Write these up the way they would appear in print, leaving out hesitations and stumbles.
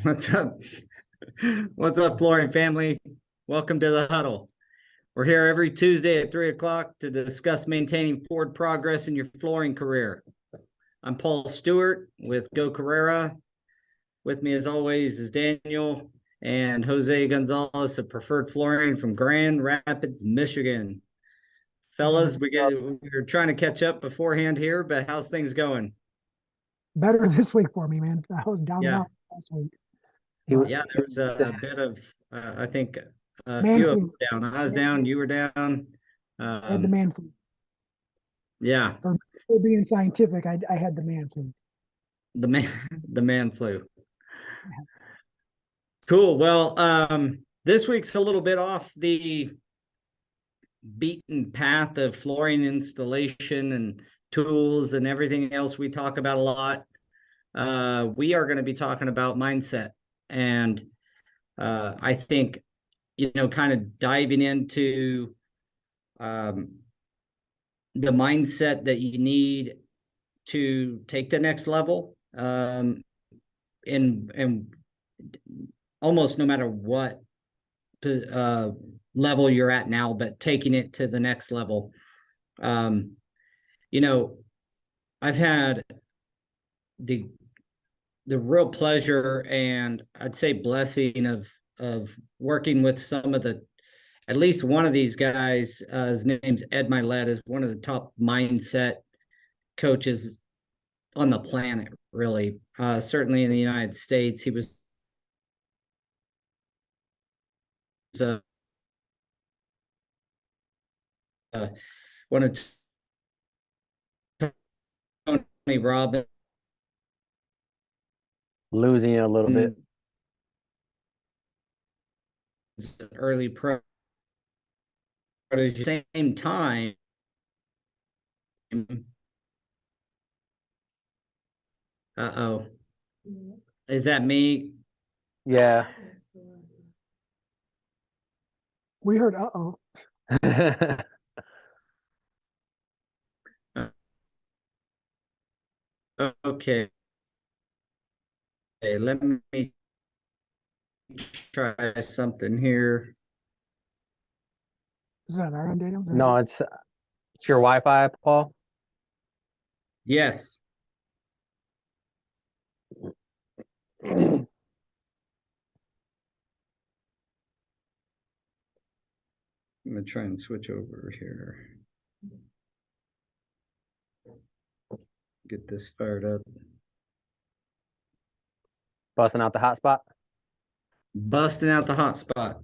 What's up? What's up, flooring family? Welcome to the Huddle. We're here every Tuesday at 3 o'clock to discuss maintaining forward progress in your flooring career. I'm Paul Stewart with Go Carrera. With me, as always, is Daniel and Jose Gonzalez of Preferred Flooring from Grand Rapids, Michigan. Fellas, we're trying to catch up beforehand here, but how's things going? Better this week for me, man. I was down and Yeah. out last week. Yeah, there was a bit of, I think, a Man few of flu. us down. I was down, you were down. I had the man flu. Yeah, For being scientific, I had the man flu. the man, the man flu. Cool. Well, this week's a little bit off the beaten path of flooring installation and tools and everything else we talk about a lot. We are going to be talking about mindset, and I think, kind of diving into the mindset that you need to take the next level, and almost no matter what level you're at now, but taking it to the next level. You know, I've had the real pleasure and I'd say blessing of working with some of the, at least one of these guys. His name's Ed Milet, is one of the top mindset coaches on the planet, really. Certainly in the United States, he was uh, one of Tony Robbins' Losing you a little bit. early pro. But at the same time, uh-oh, is that me? Yeah. We heard uh-oh. Okay. Okay, let me try something here. Is that our end, Daniel? No, it's your Wi-Fi, Paul. Yes. I'm gonna try and switch over here. Get this fired up. Busting out the hotspot. Busting out the hotspot.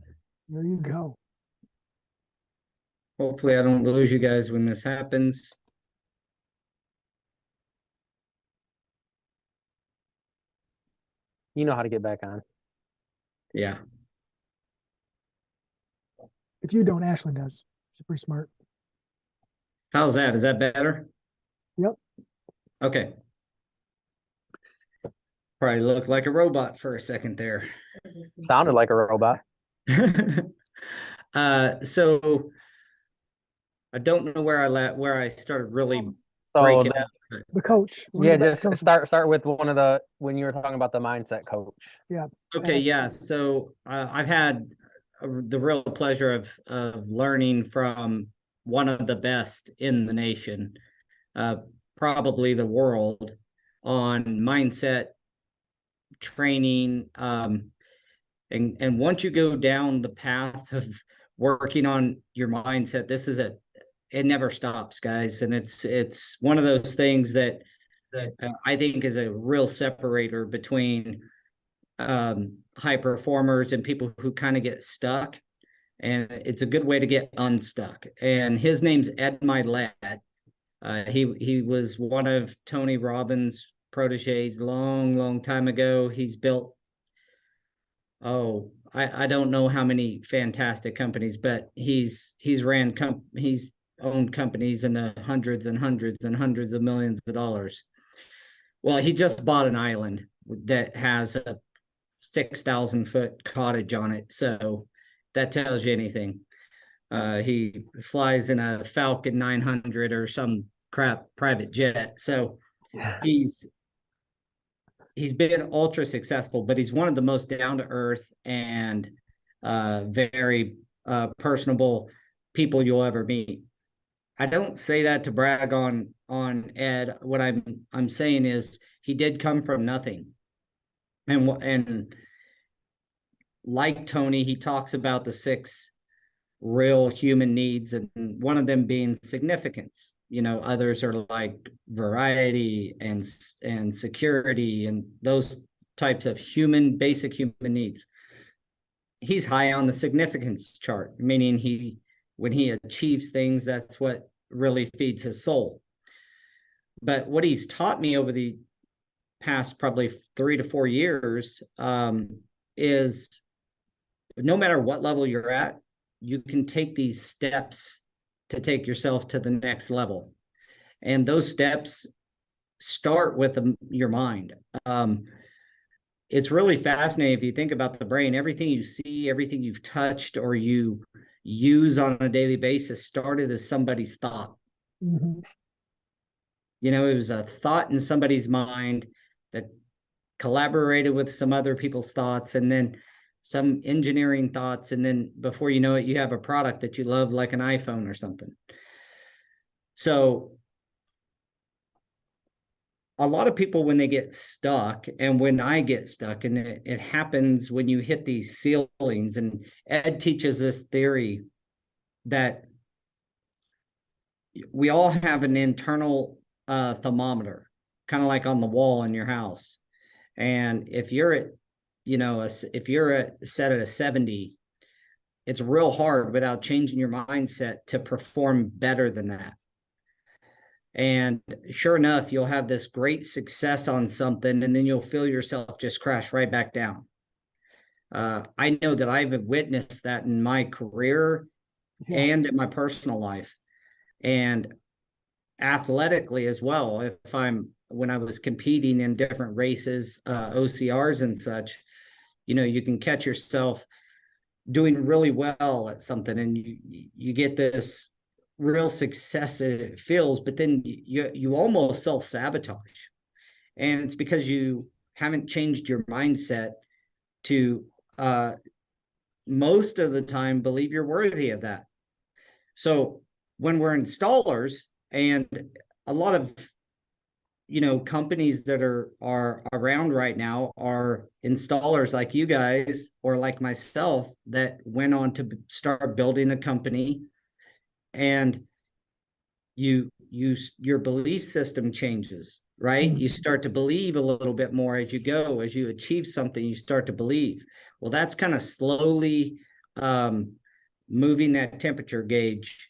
There you go. Hopefully I don't lose you guys when this happens. You know how to get back on. Yeah. If you don't, Ashley does. She's pretty smart. How's that? Is that better? Yep. Okay. Probably looked like a robot for a second there. Sounded like a robot. So I don't know where I started really So breaking. The coach. Yeah, just start with one of the, when you were talking about the mindset coach. Yeah. Okay, yeah. So I've had the real pleasure of learning from one of the best in the nation, probably the world, on mindset training. And once you go down the path of working on your mindset, it never stops, guys. And it's one of those things that I think is a real separator between high performers and people who kind of get stuck. And it's a good way to get unstuck. And his name's Ed Milet. He was one of Tony Robbins' proteges long time ago. He's built, I don't know how many fantastic companies, but he's owned companies in the hundreds and hundreds and hundreds of millions of dollars. Well, he just bought an island that has a 6,000 foot cottage on it. So that tells you anything. He flies in a Falcon 900 or some crap private jet. So he's he's been ultra successful, but he's one of the most down to earth and very personable people you'll ever meet. I don't say that to brag on Ed. What I'm saying is he did come from nothing, and like Tony, he talks about the 6 real human needs, and one of them being significance. Others are like variety and security and those types of basic human needs. He's high on the significance chart, meaning when he achieves things, that's what really feeds his soul. But what he's taught me over the past probably 3 to 4 years is no matter what level you're at, you can take these steps to take yourself to the next level. And those steps start with your mind. It's really fascinating if you think about the brain. Everything you see, everything you've touched or you use on a daily basis started as somebody's thought. Mm-hmm. It was a thought in somebody's mind that collaborated with some other people's thoughts, and then some engineering thoughts, and then before you know it, you have a product that you love, like an iPhone or something. So a lot of people, when they get stuck, and when I get stuck, and it happens when you hit these ceilings, and Ed teaches this theory that we all have an internal thermometer, kind of like on the wall in your house. And if you're at, if you're set at a 70, it's real hard without changing your mindset to perform better than that. And sure enough, you'll have this great success on something, and then you'll feel yourself just crash right back down. I know that I've witnessed that in my career and in my personal life, and athletically as well. When I was competing in different races, OCRs and such, you can catch yourself doing really well at something, and you get this real success it feels, but then you almost self-sabotage, and it's because you haven't changed your mindset to most of the time believe you're worthy of that. So when we're installers, and a lot of companies that are around right now are installers like you guys or like myself that went on to start building a company, and your belief system changes, right? Mm-hmm. You start to believe a little bit more as you go. As you achieve something, you start to believe. Well, that's kind of slowly moving that temperature gauge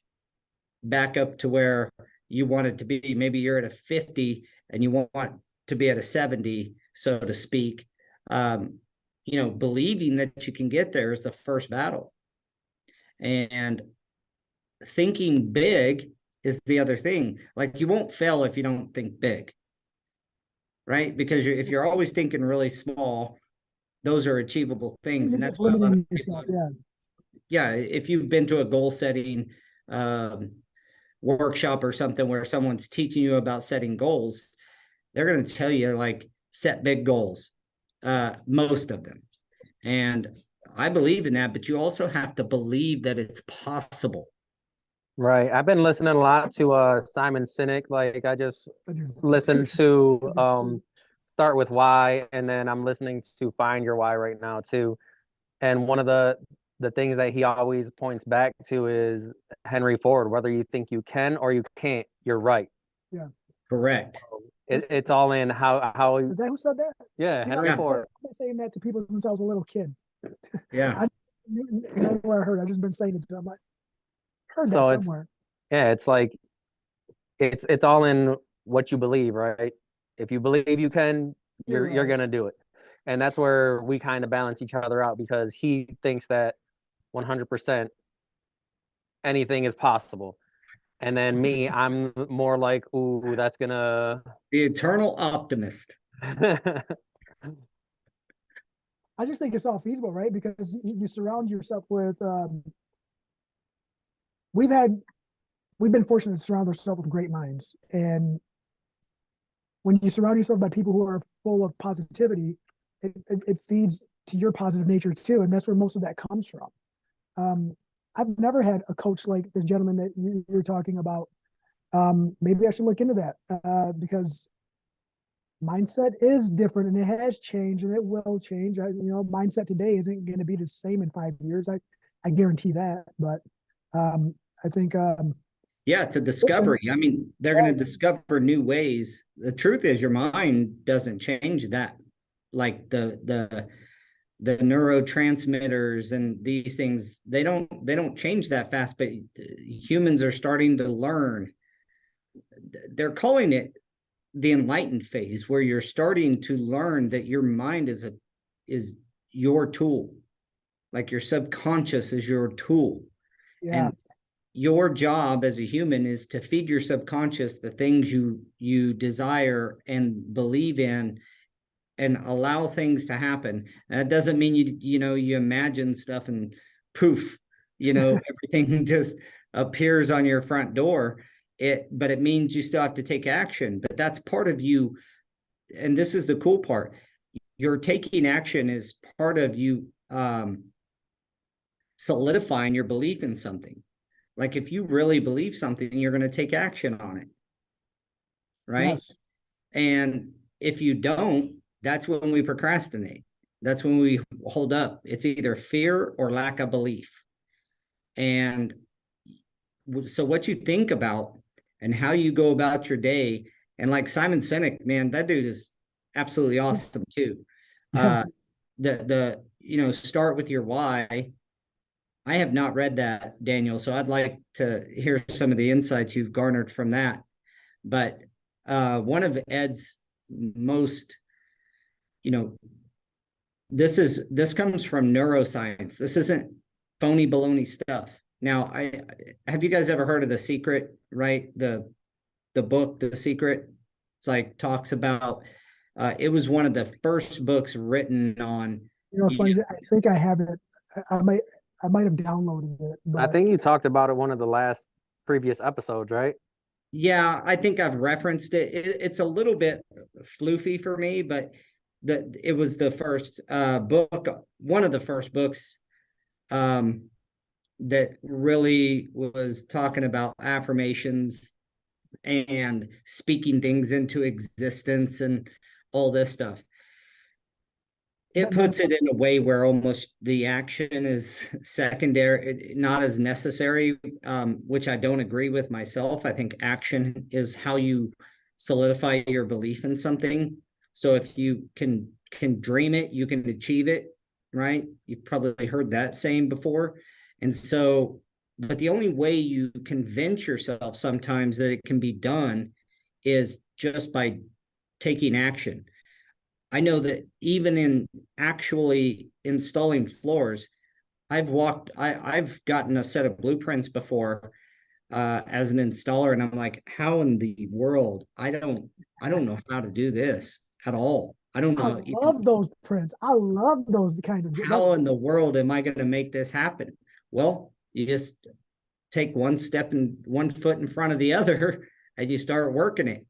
back up to where you want it to be. Maybe you're at a 50 and you want to be at a 70, so to speak. Believing that you can get there is the first battle. And thinking big is the other thing. Like, you won't fail if you don't think big, right? Because if you're always thinking really small, those are achievable things. And that's what limiting yourself. Yeah. If you've been to a goal setting workshop or something where someone's teaching you about setting goals, they're going to tell you, like, set big goals, most of them. And I believe in that, but you also have to believe that it's possible. Right. I've been listening a lot to Simon Sinek. Like, I just listened to Start With Why, and then I'm listening to Find Your Why right now too. And one of the things that he always points back to is Henry Ford. Whether you think you can or you can't, you're right. Yeah. Correct. It's all in how Is that who said that? Yeah, Henry Ford. I've been saying that to people since I was a little kid. Yeah. I heard. I just been saying it to them. I'm like, heard that somewhere. It's like it's all in what you believe, right? If you believe you can, you're gonna do it. And that's where we kind of balance each other out, because he thinks that 100% anything is possible. And then me, I'm more like, ooh, that's gonna... The eternal optimist. I just think it's all feasible, right? Because you surround yourself with, we've been fortunate to surround ourselves with great minds. And when you surround yourself by people who are full of positivity, it feeds to your positive nature too. And that's where most of that comes from. I've never had a coach like this gentleman that you're talking about. Maybe I should look into that because mindset is different and it has changed and it will change. Mindset today isn't going to be the same in 5 years. I guarantee that. But I think yeah, it's a discovery. I mean, they're going to discover new ways. The truth is, your mind doesn't change that. Like the neurotransmitters and these things, they don't change that fast. But humans are starting to learn. They're calling it the enlightened phase, where you're starting to learn that your mind is your tool. Like your subconscious is your tool. Yeah. And your job as a human is to feed your subconscious the things you desire and believe in, and allow things to happen. That doesn't mean you imagine stuff and poof, everything just appears on your front door. But it means you still have to take action. But that's part of you. And this is the cool part. Your taking action is part of you solidifying your belief in something. Like if you really believe something, you're going to take action on it. Right. Yes. And if you don't, that's when we procrastinate. That's when we hold up. It's either fear or lack of belief. And so what you think about and how you go about your day, and like Simon Sinek, man, that dude is absolutely awesome too. Yes. Start with your why. I have not read that, Daniel, so I'd like to hear some of the insights you've garnered from that. But one of Ed's most, this comes from neuroscience. This isn't phony baloney stuff. Now, have you guys ever heard of The Secret, right? The book, The Secret. It's like talks about, it was one of the first books written on. It's funny. I think I have it. I might have downloaded it. But I think you talked about it one of the last previous episodes, right? Yeah, I think I've referenced it. It's a little bit floofy for me, but it was the first book, one of the first books that really was talking about affirmations and speaking things into existence and all this stuff. It puts it in a way where almost the action is secondary, not as necessary, which I don't agree with myself. I think action is how you solidify your belief in something. So if you can dream it, you can achieve it, right? You've probably heard that saying before. And so, but the only way you convince yourself sometimes that it can be done is just by taking action. I know that even in actually installing floors, I've gotten a set of blueprints before as an installer, and I'm like, how in the world? I don't know how to do this at all. I don't know. I love those prints. I love those kind of. How in the world am I going to make this happen? Well, you just take one step and 1 foot in front of the other, and you start working it.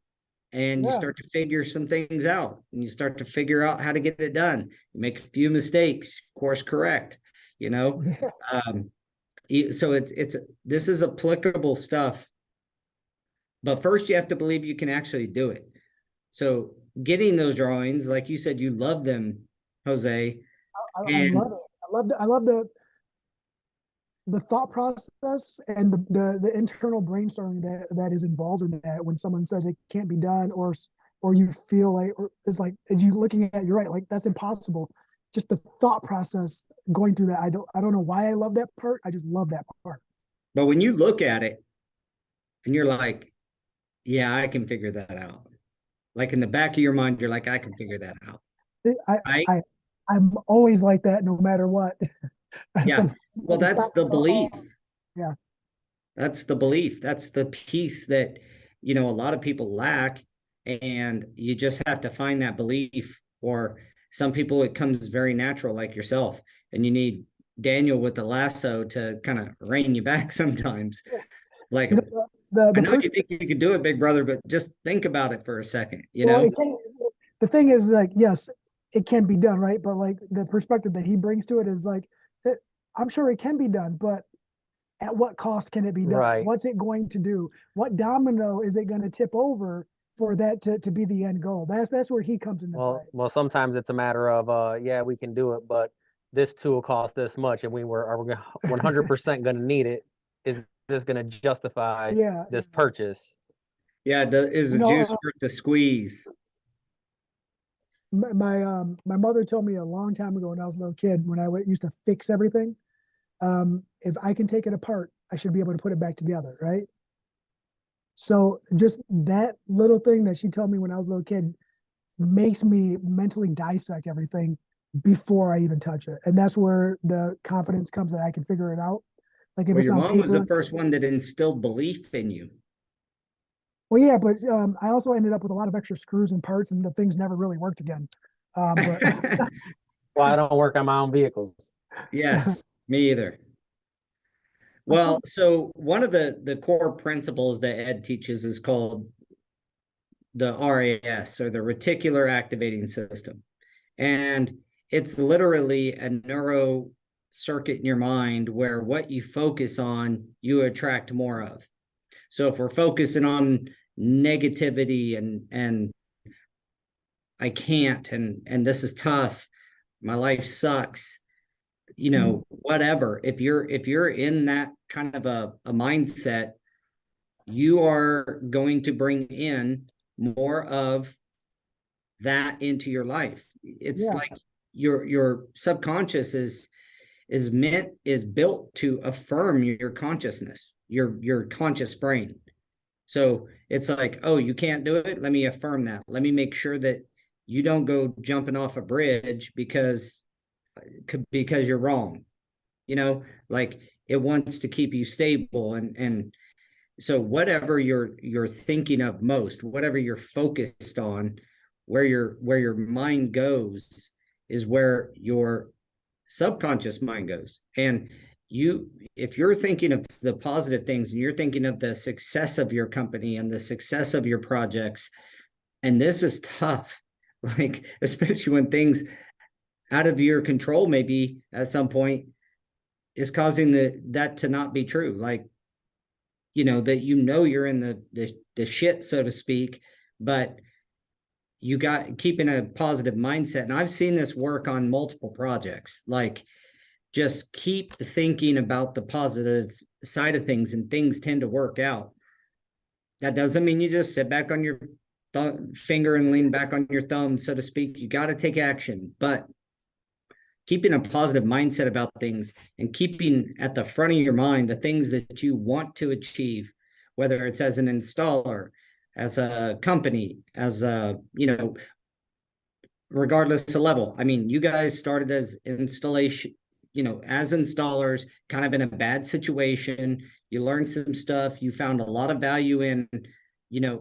And you start to figure some things out, and you start to figure out how to get it done. You make a few mistakes, course correct, So this is applicable stuff, but first you have to believe you can actually do it. So getting those drawings, like you said, you love them, Jose. I love it. I love the thought process and the internal brainstorming that is involved in that. When someone says it can't be done, or you feel like, or it's like, as you looking at, you're right, like that's impossible. Just the thought process going through that. I don't know why I love that part. I just love that part. But when you look at it and you're like, yeah, I can figure that out. Like in the back of your mind, you're like, I can figure that out. I'm always like that, no matter what. Yeah. Well, that's the belief. Yeah. That's the belief. That's the piece that, a lot of people lack. And you just have to find that belief. Or some people, it comes very natural, like yourself. And you need Daniel with the lasso to kind of rein you back sometimes. Like, I know you think you can do it, big brother, but just think about it for a second, the thing is, like, yes, it can be done, right? But like the perspective that he brings to it is like, I'm sure it can be done, but at what cost can it be done? Right. What's it going to do? What domino is it going to tip over for that to be the end goal? That's where he comes into play. Well, sometimes it's a matter of, yeah, we can do it, but this tool costs this much, and are we 100% going to need it? Is this going to justify Yeah, this purchase? Yeah, is you the know, juice worth the squeeze? my mother told me a long time ago when I was a little kid, when I used to fix everything, if I can take it apart, I should be able to put it back together, right? So just that little thing that she told me when I was a little kid makes me mentally dissect everything before I even touch it. And that's where the confidence comes that I can figure it out. Like if Well, it's your on mom was the paper. first one that instilled belief in you. Well, yeah, but I also ended up with a lot of extra screws and parts, and the things never really worked again. But Well, I don't work on my own vehicles. Yes, me either. Well, so one of the core principles that Ed teaches is called the RAS, or the reticular activating system. And it's literally a neuro circuit in your mind where what you focus on, you attract more of. So if we're focusing on negativity and I can't, and this is tough, my life sucks, whatever. If you're in that kind of a mindset, you are going to bring in more of that into your life. It's yeah, like your subconscious is built to affirm your consciousness, your conscious brain. So it's like, oh, you can't do it, let me affirm that, let me make sure that you don't go jumping off a bridge because you're wrong, like it wants to keep you stable. And so whatever you're thinking of most, whatever you're focused on, where your mind goes is where your subconscious mind goes. And if you're thinking of the positive things and you're thinking of the success of your company and the success of your projects, and this is tough, like especially when things out of your control maybe at some point is causing that to not be true, like that you're in the shit, so to speak, but you got keeping a positive mindset. And I've seen this work on multiple projects. Like, just keep thinking about the positive side of things and things tend to work out. That doesn't mean you just sit back on your finger and lean back on your thumb, so to speak. You got to take action, but keeping a positive mindset about things and keeping at the front of your mind the things that you want to achieve, whether it's as an installer, as a company, as a, regardless of level. I mean, you guys started as installation, as installers, kind of in a bad situation. You learned some stuff. You found a lot of value in,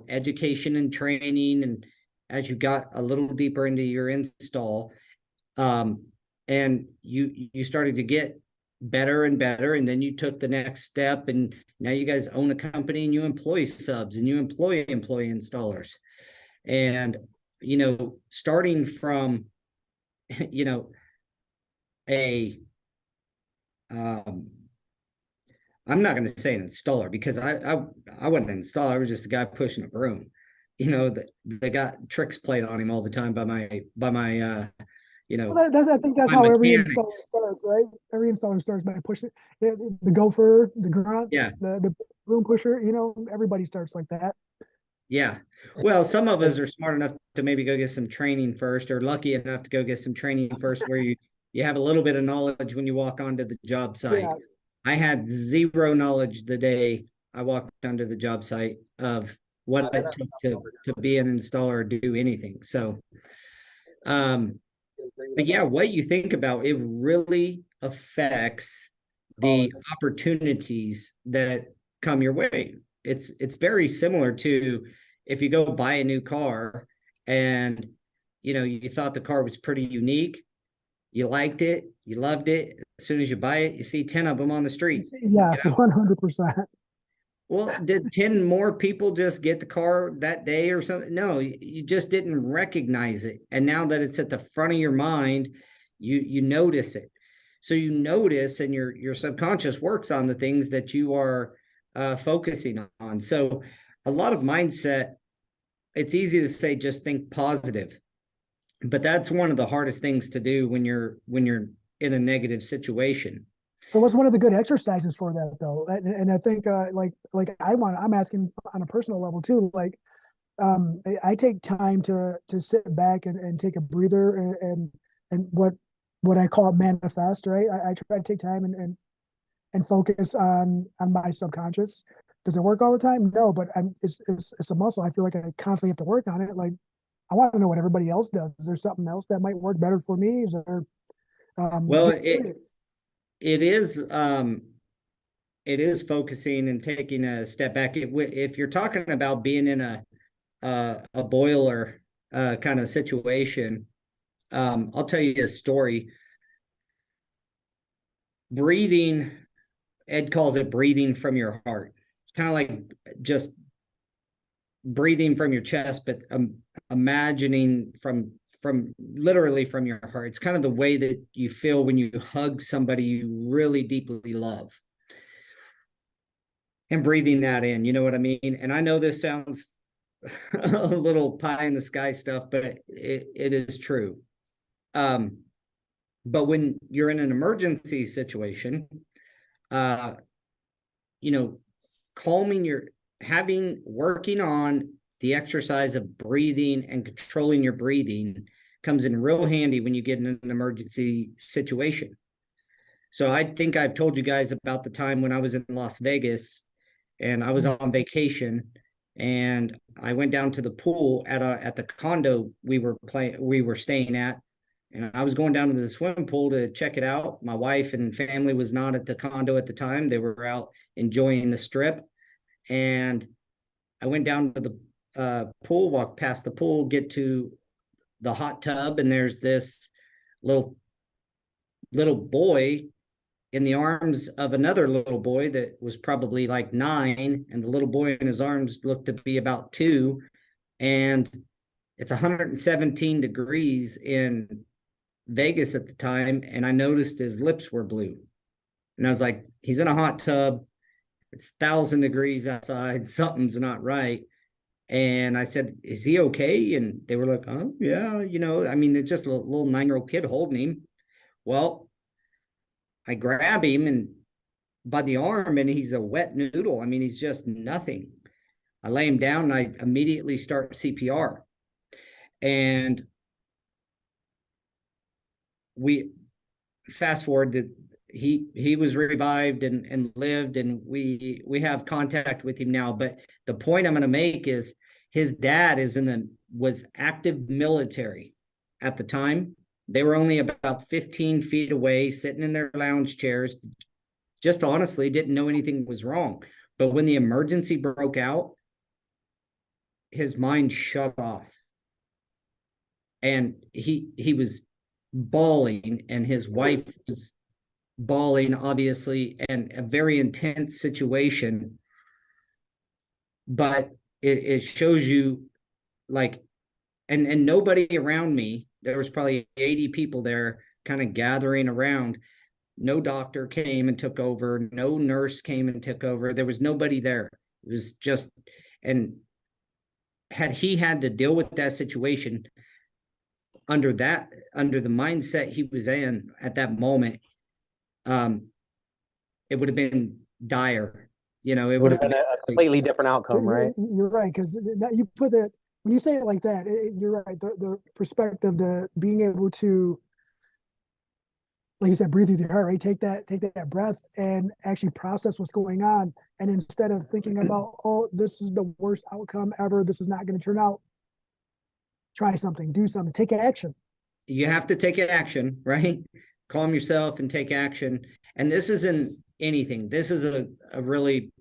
education and training. And as you got a little deeper into your install, and you started to get better and better, and then you took the next step, and now you guys own a company and you employ subs and you employ installers. And starting from a I'm not going to say an installer, because I wasn't an installer. I was just a guy pushing a broom, that they got tricks played on him all the time by my well, I think that's my how every installer mechanics. starts, right? Every installer starts by pushing the gopher, the grunt, Yeah. the broom pusher. Everybody starts like that. Yeah. Well, some of us are smart enough to maybe go get some training first, or lucky enough to go get some training first, where you have a little bit of knowledge when you walk onto the job site. Yeah. I had zero knowledge the day I walked onto the job site of what it took to be an installer or do anything. So, but yeah, what you think about it really affects the opportunities that come your way. It's very similar to if you go buy a new car and you thought the car was pretty unique, you liked it, you loved it. As soon as you buy it, you see 10 of them on the street. Yes, 100%. Well, did 10 more people just get the car that day or something? No, you just didn't recognize it. And now that it's at the front of your mind, you notice it. So you notice, and your subconscious works on the things that you are focusing on. So a lot of mindset, it's easy to say just think positive, but that's one of the hardest things to do when you're in a negative situation. So what's one of the good exercises for that though? And I think I'm asking on a personal level too. Like I take time to sit back and take a breather and what I call manifest, right? I try to take time and focus on my subconscious. Does it work all the time? No, but it's a muscle. I feel like I constantly have to work on it. Like I want to know what everybody else does. Is there something else that might work better for me? Is there Well, just curious. it is it is focusing and taking a step back. If you're talking about being in a boiler kind of situation, I'll tell you a story. Breathing, Ed calls it breathing from your heart. It's kind of like just breathing from your chest, but imagining from literally from your heart. It's kind of the way that you feel when you hug somebody you really deeply love, and breathing that in. You know what I mean? And I know this sounds a little pie in the sky stuff, but it is true. But when you're in an emergency situation, uh, you know, calming your working on the exercise of breathing and controlling your breathing comes in real handy when you get in an emergency situation. So I think I've told you guys about the time when I was in Las Vegas and I was on vacation, and I went down to the pool at the condo we were staying at, and I was going down to the swimming pool to check it out. My wife and family was not at the condo at the time. They were out enjoying the strip. And I went down to the pool, walked past the pool, get to the hot tub, and there's this little boy in the arms of another little boy that was probably like 9, and the little boy in his arms looked to be about 2. And it's 117 degrees in Vegas at the time, and I noticed his lips were blue. And I was like, he's in a hot tub. It's 1,000 degrees outside. Something's not right. And I said, is he okay? And they were like, oh, yeah, I mean, it's just a little 9-year-old kid holding him. Well, I grab him and by the arm, and he's a wet noodle. I mean, he's just nothing. I lay him down and I immediately start CPR. And we fast forward that he was revived and lived, and we have contact with him now. But the point I'm going to make is his dad was active military at the time. They were only about 15 feet away, sitting in their lounge chairs, just honestly didn't know anything was wrong. But when the emergency broke out, his mind shut off, and he was bawling, and his wife was bawling, obviously, and a very intense situation. But it shows you, like, and nobody around me, there was probably 80 people there kind of gathering around. No doctor came and took over, no nurse came and took over. There was nobody there. It was just, and had he had to deal with that situation under the mindset he was in at that moment, it would have been dire. It would have been a completely different outcome, right? You're right, because you put that, when you say it like that, you're right. The perspective, the being able to, like you said, breathe through your heart, right? Take that breath and actually process what's going on. And instead of thinking about, oh, this is the worst outcome ever, this is not going to turn out, try something, do something, take action. You have to take action, right? Calm yourself and take action. And this isn't anything. This is a really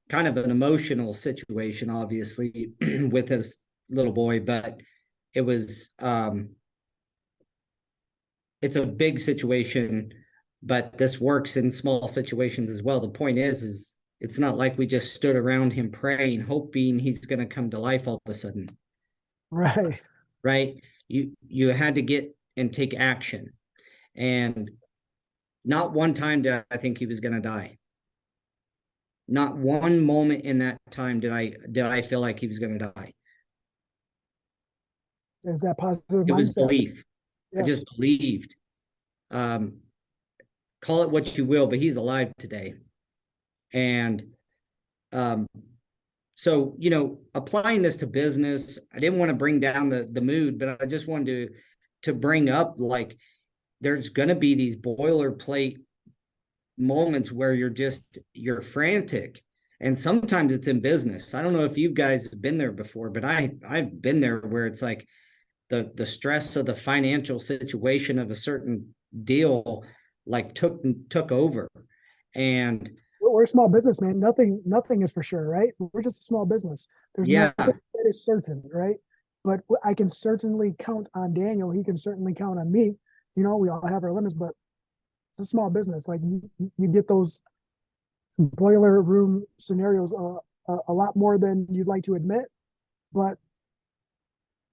kind of an emotional situation, obviously, with this little boy, but it was it's a big situation. but this works in small situations as well. The point is it's not like we just stood around him praying, hoping he's going to come to life all of a sudden. Right. Right. You had to get and take action. And not one time did I think he was going to die. Not one moment in that time did I feel like he was going to die. Is that positive It was mindset? belief. Yes. I just believed. Call it what you will, but he's alive today. And so, applying this to business, I didn't want to bring down the mood, but I just wanted to bring up, like, there's going to be these boilerplate moments where you're frantic. And sometimes it's in business. I don't know if you guys have been there before, but I've been there, where it's like the stress of the financial situation of a certain deal, like took over. And We're a small business, man. Nothing is for sure, right? We're just a small business. There's yeah, nothing that is certain, right? But I can certainly count on Daniel. He can certainly count on me. We all have our limits, but it's a small business. Like you get those boiler room scenarios a lot more than you'd like to admit. But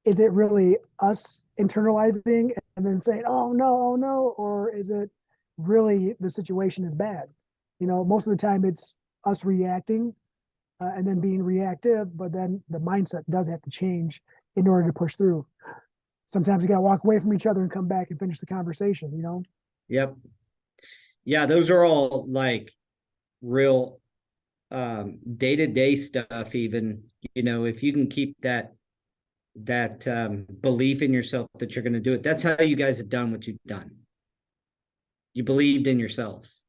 is it really us internalizing and then saying, oh no, or is it really the situation is bad? Most of the time it's us reacting and then being reactive, but then the mindset does have to change in order to push through. Sometimes you got to walk away from each other and come back and finish the conversation, Yep. Yeah, those are all like real day-to-day stuff. Even, if you can keep that belief in yourself that you're going to do it. That's how you guys have done what you've done. You believed in yourselves.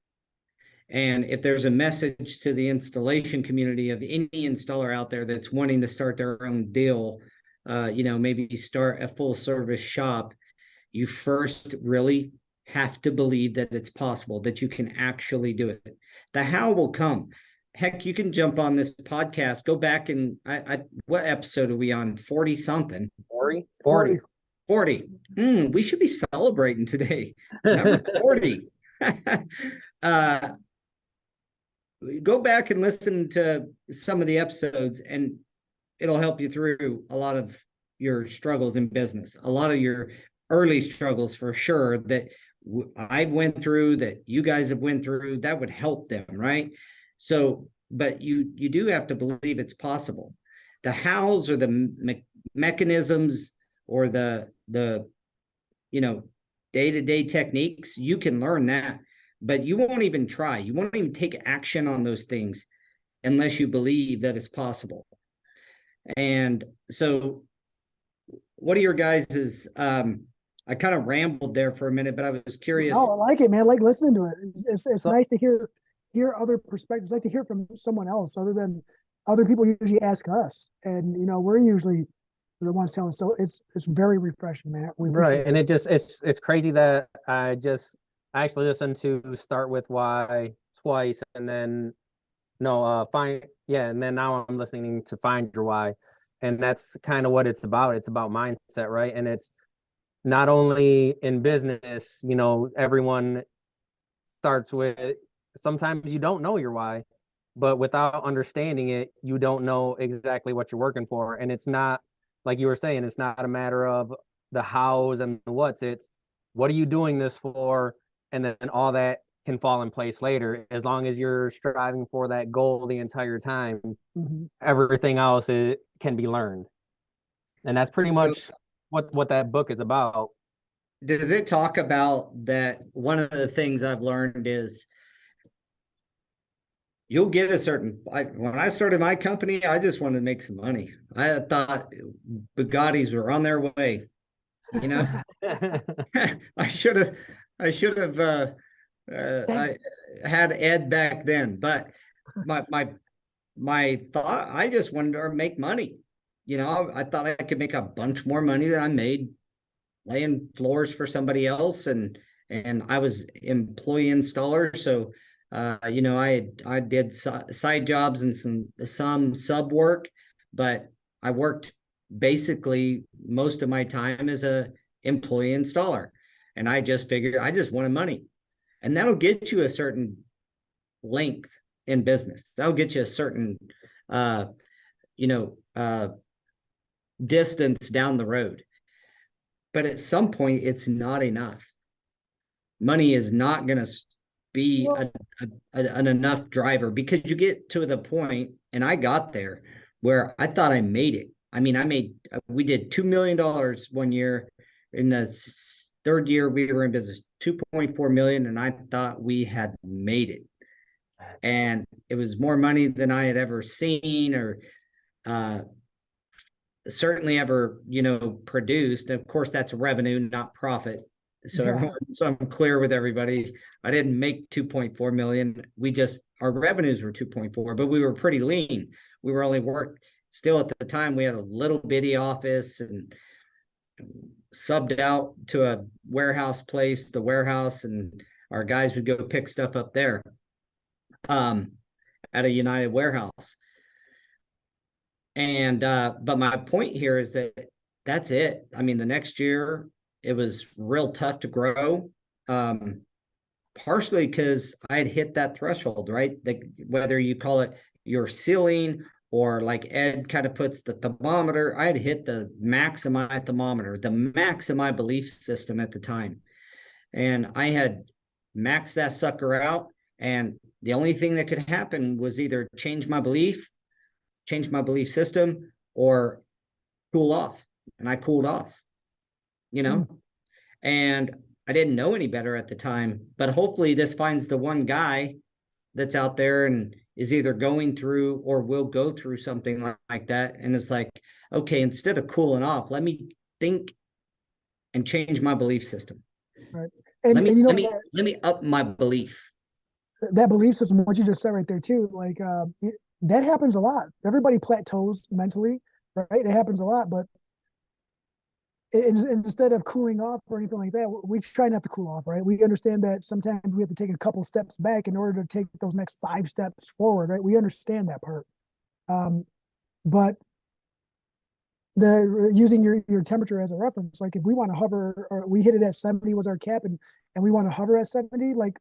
And if there's a message to the installation community of any installer out there that's wanting to start their own deal, maybe start a full service shop, you first really have to believe that it's possible, that you can actually do it. The how will come. Heck, you can jump on this podcast, go back and what episode are we on? 40 something. 40. We should be celebrating today. Number 40. Go back and listen to some of the episodes, and it'll help you through a lot of your struggles in business, a lot of your early struggles for sure that I went through, that you guys have went through. That would help them, right? So, but you do have to believe it's possible. The hows or the mechanisms or the day-to-day techniques, you can learn that, but you won't even try. You won't even take action on those things unless you believe that it's possible. And so what are your guys's, I kind of rambled there for a minute, but I was curious. Oh, I like it, man. I like listening to it. It's nice to hear other perspectives. I like to hear from someone else other than other people usually ask us. And, we're usually the ones telling. So it's very refreshing, man. Right. And it's crazy that I actually listened to Start With Why twice, and then and then now I'm listening to Find Your Why. And that's kind of what it's about. It's about mindset, right? And it's not only in business, everyone starts with, sometimes you don't know your why, but without understanding it, you don't know exactly what you're working for. And it's not, like you were saying, it's not a matter of the hows and the what's, it's what are you doing this for? And then all that can fall in place later. As long as you're striving for that goal the entire time, everything else can be learned. And that's pretty much what that book is about. Does it talk about that? One of the things I've learned is you'll get when I started my company, I just wanted to make some money. I thought Bugattis were on their way. I should have I had Ed back then, but my thought, I just wanted to make money. I thought I could make a bunch more money than I made laying floors for somebody else, and I was employee installer. So I did side jobs and some sub work, but I worked basically most of my time as a employee installer. And I just figured I just wanted money. and that'll get you a certain length in business. That'll get you a certain, you know, distance down the road. But at some point, it's not enough. Money is not going to be an enough driver, because you get to the point, and I got there, where I thought I made it. I mean, we did $2 million one year. In the third year we were in business, 2.4 million, and I thought we had made it. And it was more money than I had ever seen, or certainly ever, produced. Of course, that's revenue, not profit. So so I'm clear with everybody. I didn't make 2.4 million. Our revenues were 2.4, but we were pretty lean. We were only still at the time, we had a little bitty office and subbed out to a warehouse place, the warehouse, and our guys would go pick stuff up there at a United warehouse. And but my point here is that's it. I mean, the next year it was real tough to grow, partially because I had hit that threshold, right? Whether you call it your ceiling, or like Ed kind of puts the thermometer, I had hit the max of my thermometer, the max of my belief system at the time. And I had maxed that sucker out. And the only thing that could happen was either change my belief system, or cool off. And I cooled off, and I didn't know any better at the time. But hopefully this finds the one guy that's out there and is either going through or will go through something like that. And it's like, okay, instead of cooling off, let me think and change my belief system. Right. Let me up my belief. That belief system, what you just said right there too, like that happens a lot. Everybody plateaus mentally, right? It happens a lot, but instead of cooling off or anything like that, we try not to cool off, right? We understand that sometimes we have to take a couple steps back in order to take those next 5 steps forward, right? We understand that part. But using your temperature as a reference, like if we want to hover, or we hit it at 70 was our cap, and we want to hover at 70, like,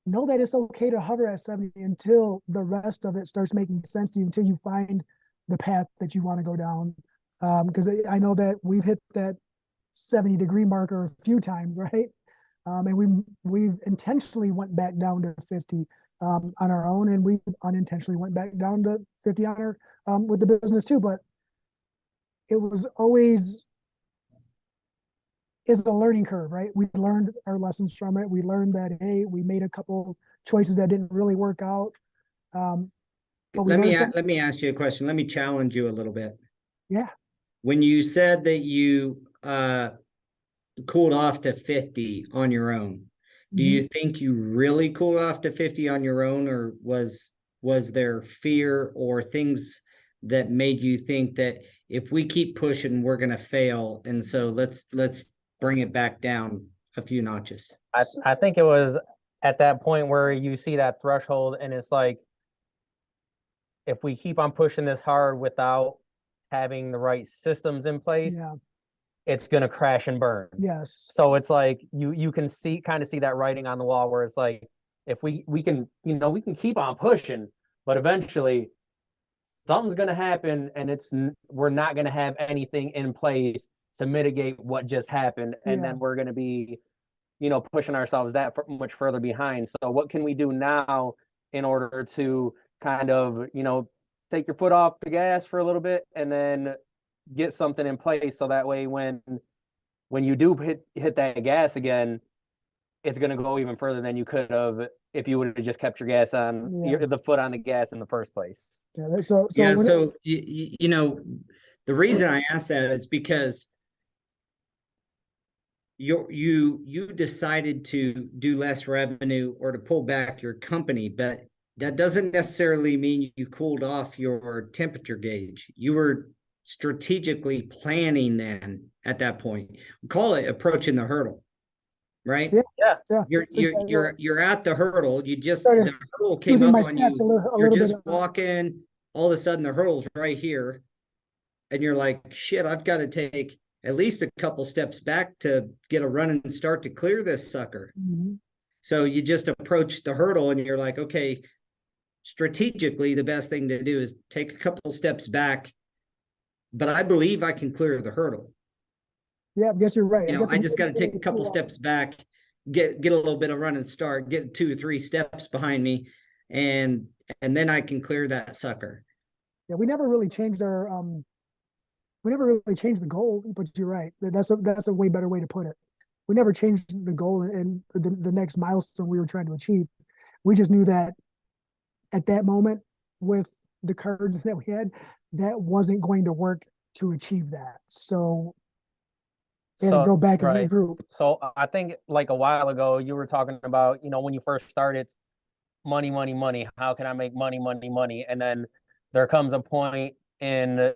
know that it's okay to hover at 70 until the rest of it starts making sense to you, until you find the path that you want to go down. Because I know that we've hit that 70-degree marker a few times, right? And we've intentionally went back down to 50 on our own, and we unintentionally went back down to 50 on our with the business too. But it was always is a learning curve, right? We learned our lessons from it. We learned that, hey, we made a couple choices that didn't really work out. Let me ask you a question. Let me challenge you a little bit. Yeah. When you said that you cooled off to 50 on your own, do you think you really cooled off to 50 on your own, or was there fear or things that made you think that if we keep pushing, we're going to fail, and so let's bring it back down a few notches? I think it was at that point where you see that threshold, and it's like, if we keep on pushing this hard without having the right systems in place, it's going to crash and burn. Yes. So it's like you can kind of see that writing on the wall, where it's like, if we can keep on pushing, but eventually something's going to happen, and we're not going to have anything in place to mitigate what just happened, and then we're going to be pushing ourselves that much further behind. So what can we do now in order to kind of take your foot off the gas for a little bit, and then get something in place, so that way when you do hit that gas again, it's going to go even further than you could have if you would have just kept your gas on the foot on the gas in the first place. So the reason I asked that is because you decided to do less revenue or to pull back your company, but that doesn't necessarily mean you cooled off your temperature gauge. You were strategically planning then at that point. We call it approaching the hurdle, right? Yeah. You're at the hurdle. The hurdle came up on you. You're just walking. All of a sudden, the hurdle's right here, and you're like, "Shit! I've got to take at least a couple steps back to get a running start to clear this sucker." So you just approach the hurdle and you're like, okay, strategically, the best thing to do is take a couple steps back, but I believe I can clear the hurdle. Yeah, I guess you're right. You I know, guess I just got to take a couple steps back, get a little bit of running start, get 2 or 3 steps behind me, and then I can clear that sucker. Yeah, we never really changed our we never really changed the goal, but you're right. That's a way better way to put it. We never changed the goal and the next milestone we were trying to achieve. We just knew that at that moment with the cards that we had, that wasn't going to work to achieve that. So we had to go back and right. regroup. So I think like a while ago, you were talking about, when you first started, money, money, money. How can I make money, money, money? And then there comes a point in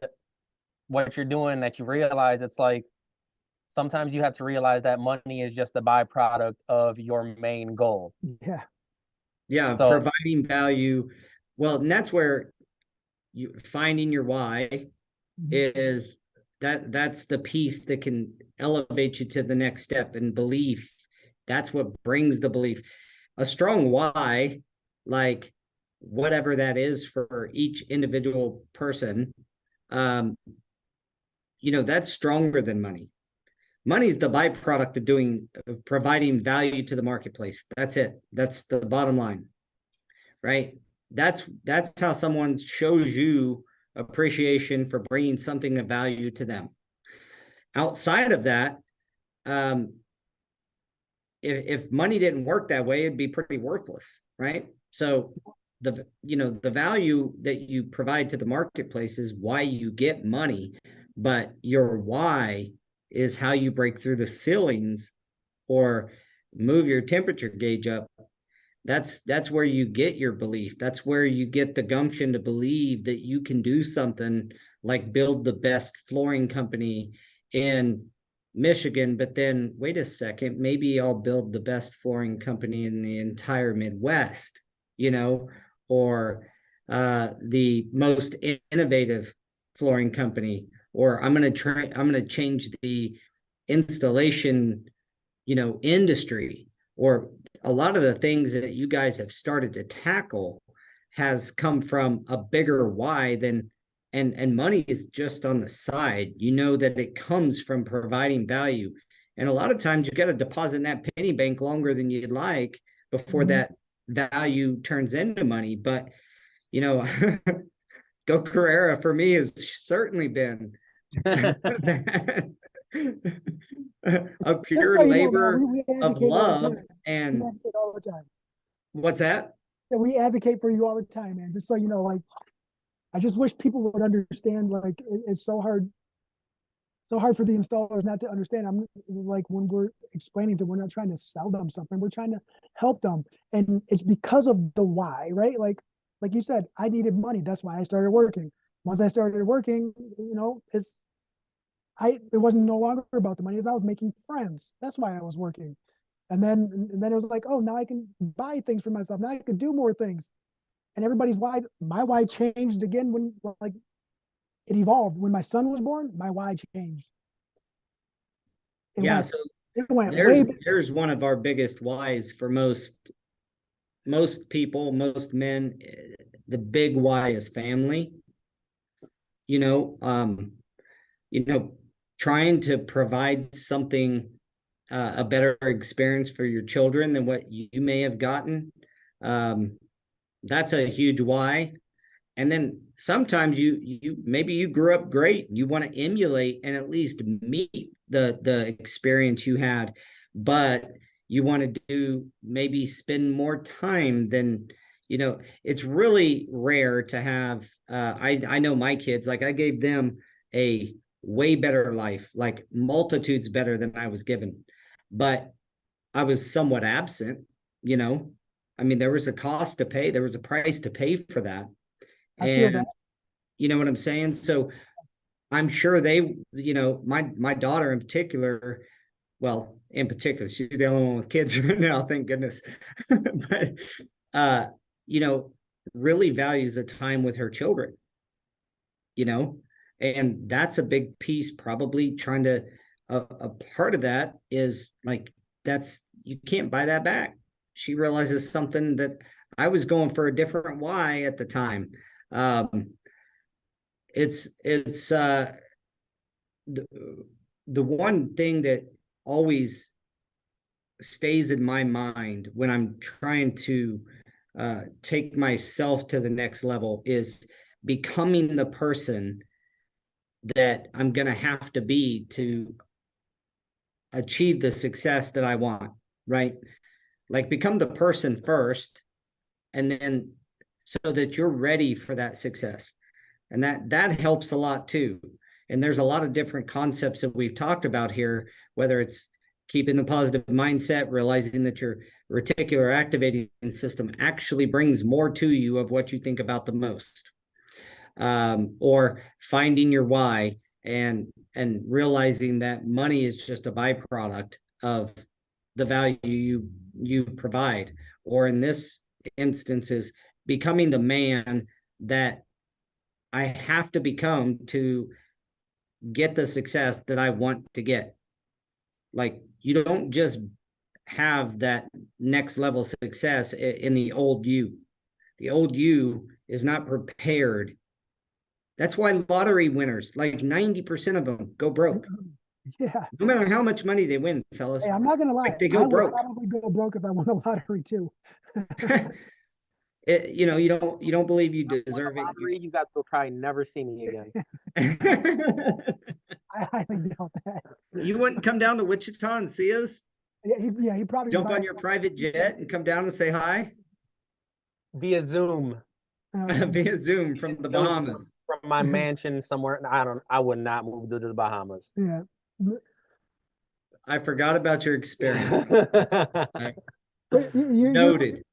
what you're doing that you realize it's like sometimes you have to realize that money is just a byproduct of your main goal. Yeah. Yeah, So providing value. Well, and that's where you finding your why is that's the piece that can elevate you to the next step. And belief, that's what brings the belief. A strong why, like whatever that is for each individual person, that's stronger than money. Money is the byproduct of providing value to the marketplace. That's it. That's the bottom line, right? That's how someone shows you appreciation for bringing something of value to them. Outside of that, if money didn't work that way, it'd be pretty worthless, right? So the value that you provide to the marketplace is why you get money, but your why is how you break through the ceilings or move your temperature gauge up. That's where you get your belief. That's where you get the gumption to believe that you can do something like build the best flooring company in Michigan, but then wait a second, maybe I'll build the best flooring company in the entire Midwest, or the most innovative flooring company, or I'm going to change the installation, industry, or a lot of the things that you guys have started to tackle has come from a bigger why than and money is just on the side. That it comes from providing value. And a lot of times you got to deposit in that penny bank longer than you'd like before that value turns into money. But Go Carrera for me has certainly been a pure labor of love. And all the time. What's that? That we advocate for you all the time, man. Just so you know, like I just wish people would understand. Like it's so hard for the installers not to understand. I'm like when we're explaining to them, we're not trying to sell them something. We're trying to help them, and it's because of the why, right? Like you said, I needed money. That's why I started working. Once I started working, it wasn't no longer about the money, as I was making friends. That's why I was working. And then it was like, oh, now I can buy things for myself. Now I can do more things. And everybody's why, my why changed again when like it evolved. When my son was born, my why changed. It went there's one of our biggest whys for most people, most men. The big why is family. Trying to provide something, a better experience for your children than what you may have gotten. That's a huge why. And then sometimes maybe you grew up great. You want to emulate and at least meet the experience you had, but you want to maybe spend more time than, it's really rare to have, I know my kids, like I gave them a way better life, like multitudes better than I was given, but I was somewhat absent, there was a cost to pay. There was a price to pay for that. And you know what I'm saying? So I'm sure they, my daughter in particular, she's the only one with kids right now, thank goodness. But really values the time with her children, and that's a big piece, probably trying to, a part of that is like, you can't buy that back. she realizes something that I was going for a different why at the time. It's the one thing that always stays in my mind when I'm trying to take myself to the next level is becoming the person that I'm going to have to be to achieve the success that I want, right? Like become the person first, and then so that you're ready for that success. And that helps a lot too. And there's a lot of different concepts that we've talked about here, whether it's keeping the positive mindset, realizing that your reticular activating system actually brings more to you of what you think about the most, or finding your why and realizing that money is just a byproduct of the value you provide, or in this instance is becoming the man that I have to become to get the success that I want to get. Like you don't just have that next level success in the old you. The old you is not prepared. That's why lottery winners, like 90% of them, go broke. Yeah. No matter how much money they win, fellas. Hey, I'm not gonna lie. Like they I go would broke. probably go broke if I won the lottery too. You know, you don't believe you deserve it. Lottery, you guys will probably never see me again. I highly doubt that. You wouldn't come down to Wichita and see us? Yeah, he probably Jump on your private jet and come down and say hi? Via Zoom. Via Zoom from the Bahamas. From my mansion somewhere. I would not move to the Bahamas. Yeah. I forgot about your experience. But Noted.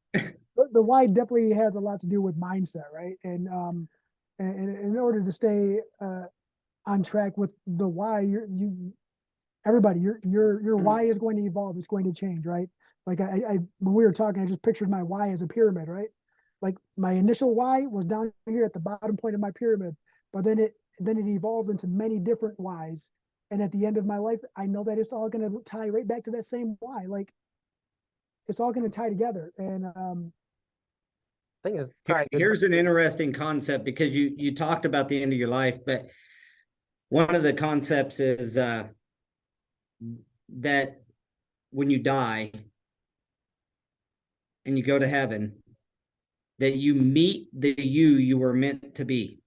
The why definitely has a lot to do with mindset, right? And in order to stay on track with the why, everybody, your why is going to evolve. It's going to change, right? Like I when we were talking, I just pictured my why as a pyramid, right? Like my initial why was down here at the bottom point of my pyramid, but then it evolves into many different whys. And at the end of my life, I know that it's all going to tie right back to that same why. Like it's all going to tie together. And thing is, here's an interesting concept, because you talked about the end of your life, but one of the concepts is that when you die and you go to heaven, that you meet the you were meant to be.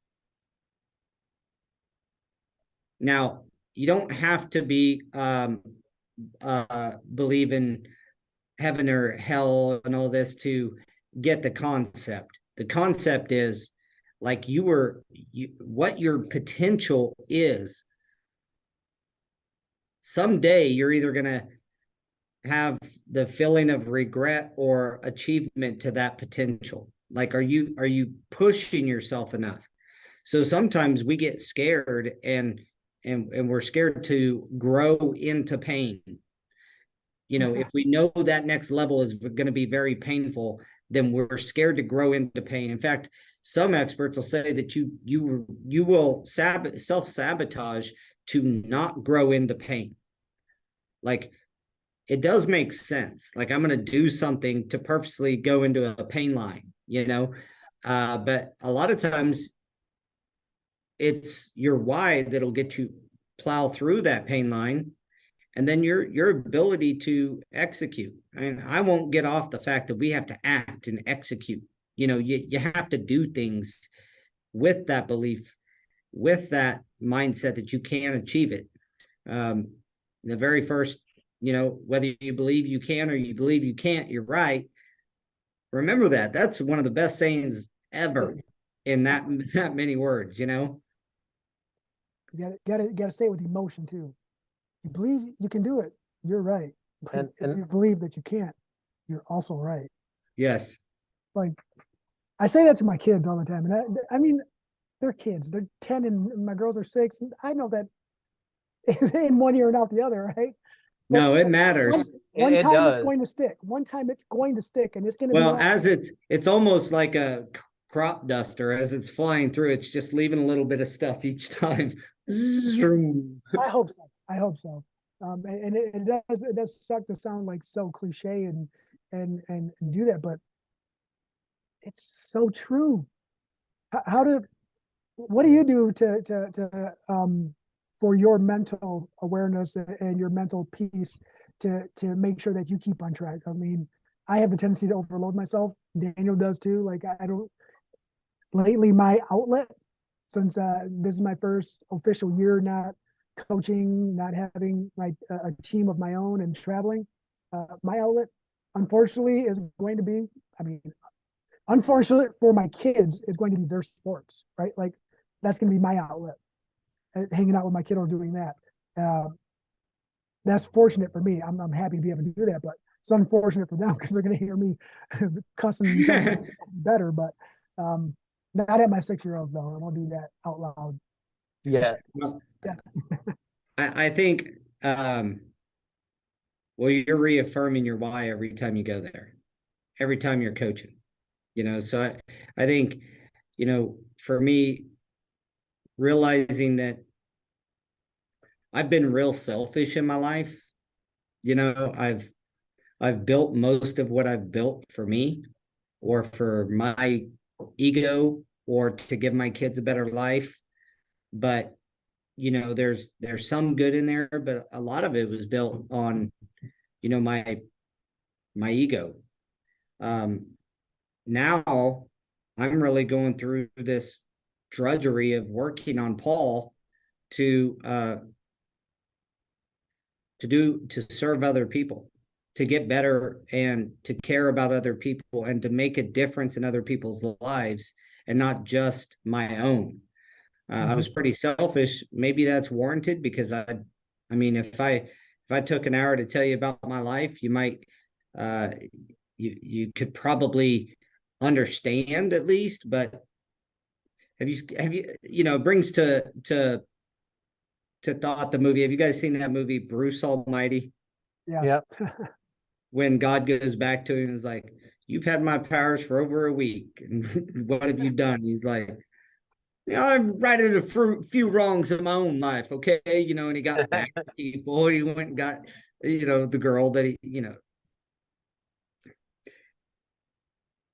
Now, you don't have to be believe in heaven or hell and all this to get the concept. The concept is like what your potential is. Someday you're either going to have the feeling of regret or achievement to that potential. Like, are you pushing yourself enough? So sometimes we get scared and we're scared to grow into pain. You know, if we know that next level is going to be very painful, then we're scared to grow into pain. In fact, some experts will say that you will self-sabotage to not grow into pain. Like, it does make sense. Like, I'm going to do something to purposely go into a pain line, you know? But a lot of times it's your why that'll get you plow through that pain line, and then your ability to execute. And I won't get off the fact that we have to act and execute. You know, you have to do things with that belief, with that mindset that you can achieve it. The very first, you know, whether you believe you can or you believe you can't, you're right. Remember that. That's one of the best sayings ever in that many words, you know? You gotta say it with emotion too. You believe you can do it, you're right. But if you believe that you can't, you're also right. Yes. Like I say that to my kids all the time. And I mean, they're kids. They're 10 and my girls are 6. And I know that in one ear and out the other, right? But no, it matters. One time it's going to stick. One time it's going to stick, and it's going to well, as it's almost like a crop duster. As it's flying through, it's just leaving a little bit of stuff each time. I hope so. I hope so. And it does suck to sound like so cliche and do that. But it's so true. What do you do to for your mental awareness and your mental peace to make sure that you keep on track? I mean, I have a tendency to overload myself. Daniel does too. Like I don't lately my outlet, since this is my first official year not coaching, not having a team of my own and traveling, my outlet unfortunately is going to be, I mean, unfortunate for my kids, is going to be their sports, right? Like that's going to be my outlet, hanging out with my kiddo doing that. That's fortunate for me. I'm happy to be able to do that, but it's unfortunate for them because they're going to hear me cussing and telling me better. But not at my 6-year-old though. I won't do that out loud. Yeah. Well, Yeah. I think, well, you're reaffirming your why every time you go there, every time you're coaching, so I think, for me, realizing that I've been real selfish in my life. I've built most of what I've built for me or for my ego or to give my kids a better life. But, there's some good in there, but a lot of it was built on, my ego. Now I'm really going through this drudgery of working on Paul to serve other people, to get better and to care about other people and to make a difference in other people's lives and not just my own. I was pretty selfish. Maybe that's warranted because I mean, if I took an hour to tell you about my life, you might, you could probably understand at least, but have you, it brings to thought the movie. Have you guys seen that movie, Bruce Almighty? Yeah. When God goes back to him and is like, you've had my powers for over a week. And what have you done? He's like, I'm righted a few wrongs in my own life. Okay. And he got back to people. He went and got, the girl that he,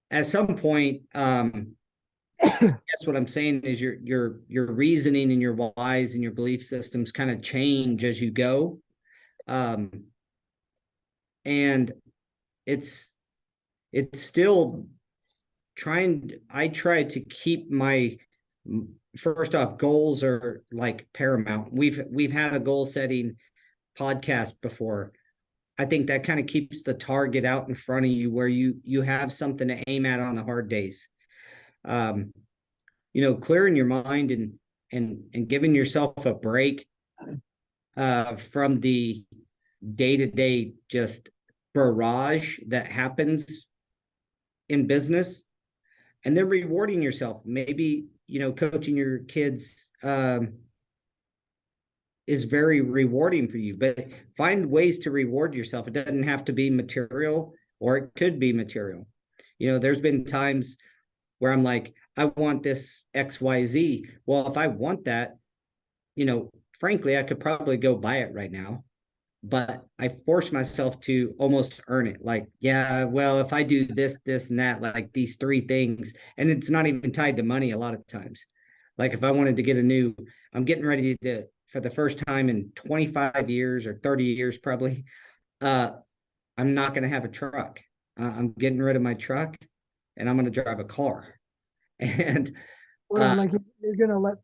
at some point, that's what I'm saying is your reasoning and your whys and your belief systems kind of change as you go. And it's still I try to keep my, first off, goals are like paramount. We've had a goal setting podcast before. I think that kind of keeps the target out in front of you where you have something to aim at on the hard days. Clearing your mind and giving yourself a break from the day-to-day just barrage that happens in business, and then rewarding yourself. Maybe, coaching your kids is very rewarding for you, but find ways to reward yourself. It doesn't have to be material, or it could be material. There's been times where I'm like, I want this XYZ. Well, if I want that, frankly, I could probably go buy it right now, but I force myself to almost earn it. Like, yeah, well, if I do this, this, and that, like these 3 things, and it's not even tied to money a lot of times. Like if I wanted to get I'm getting ready to, for the first time in 25 years or 30 years, probably, I'm not going to have a truck. I'm getting rid of my truck and I'm going to drive a car. And like you're gonna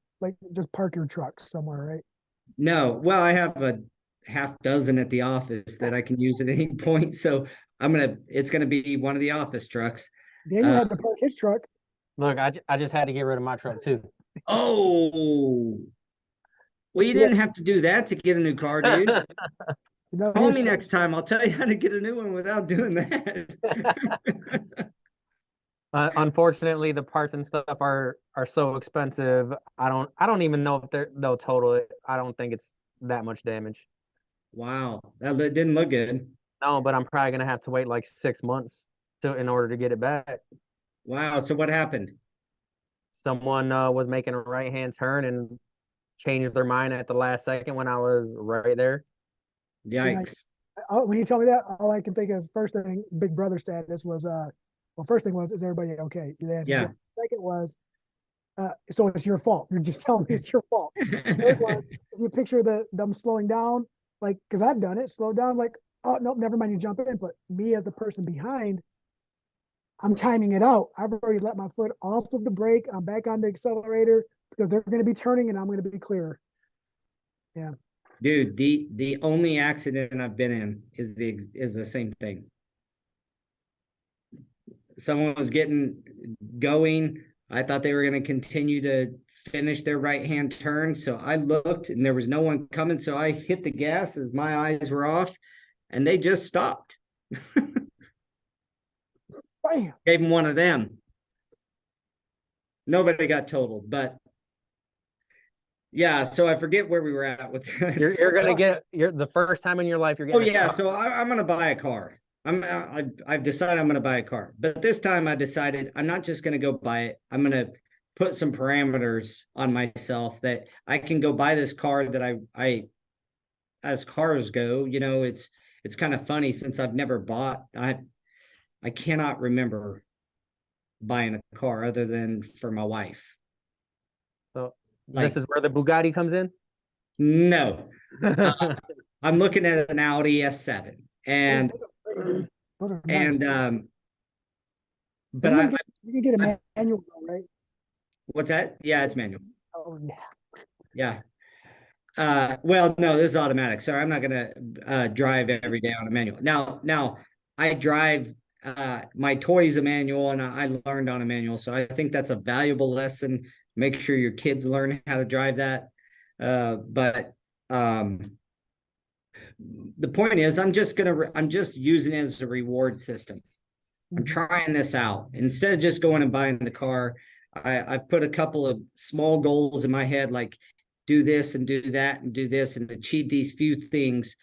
just park your truck somewhere, right? No, well, I have a half dozen at the office that I can use at any point. So it's gonna be one of the office trucks. Daniel had to park his truck. Look, I just had to get rid of my truck too. Oh, well, you didn't have to do that to get a new car, dude. Call me next time. I'll tell you how to get a new one without doing that. Unfortunately, the parts and stuff are so expensive. I don't even know if they'll total it. I don't think it's that much damage. Wow, that didn't look good. No, but I'm probably gonna have to wait like 6 months in order to get it back. Wow. So what happened? Someone was making a right-hand turn and changed their mind at the last second when I was right there. Yikes. when he told me that, all I can think of first thing, big brother status was, well, first thing was, is everybody okay? The answer. Yeah. Second was, so it's your fault. You're just telling me it's your fault. Third was, is you picture them slowing down, like, because I've done it, slow down, like, oh, nope, never mind, you jump in. But me as the person behind, I'm timing it out. I've already let my foot off of the brake. I'm back on the accelerator because they're going to be turning and I'm going to be clear. Yeah. Dude, the only accident I've been in is the same thing. Someone was getting going. I thought they were going to continue to finish their right-hand turn. So I looked and there was no one coming. So I hit the gas as my eyes were off and they just stopped. Bam. Gave them one of them. Nobody got totaled, but yeah, so I forget where we were at with you're gonna get the first time in your life you're oh getting yeah, so I'm gonna buy a car. I've decided I'm gonna buy a car, but this time I decided I'm not just gonna go buy it. I'm gonna put some parameters on myself that I can go buy this car that I as cars go, it's kind of funny since I've never bought. I cannot remember buying a car other than for my wife. So Like, this is where the Bugatti comes in. No, I'm looking at an Audi S7, and Those are nice. But you can get a manual, right? What's that? Yeah, it's manual. Oh yeah. Yeah. Well, no, this is automatic. Sorry, I'm not gonna drive every day on a manual. Now I drive my toy's a manual, and I learned on a manual, so I think that's a valuable lesson. Make sure your kids learn how to drive that. But the point is, I'm just using it as a reward system. I'm trying this out instead of just going and buying the car. I've put a couple of small goals in my head, like do this and do that and do this and achieve these few things.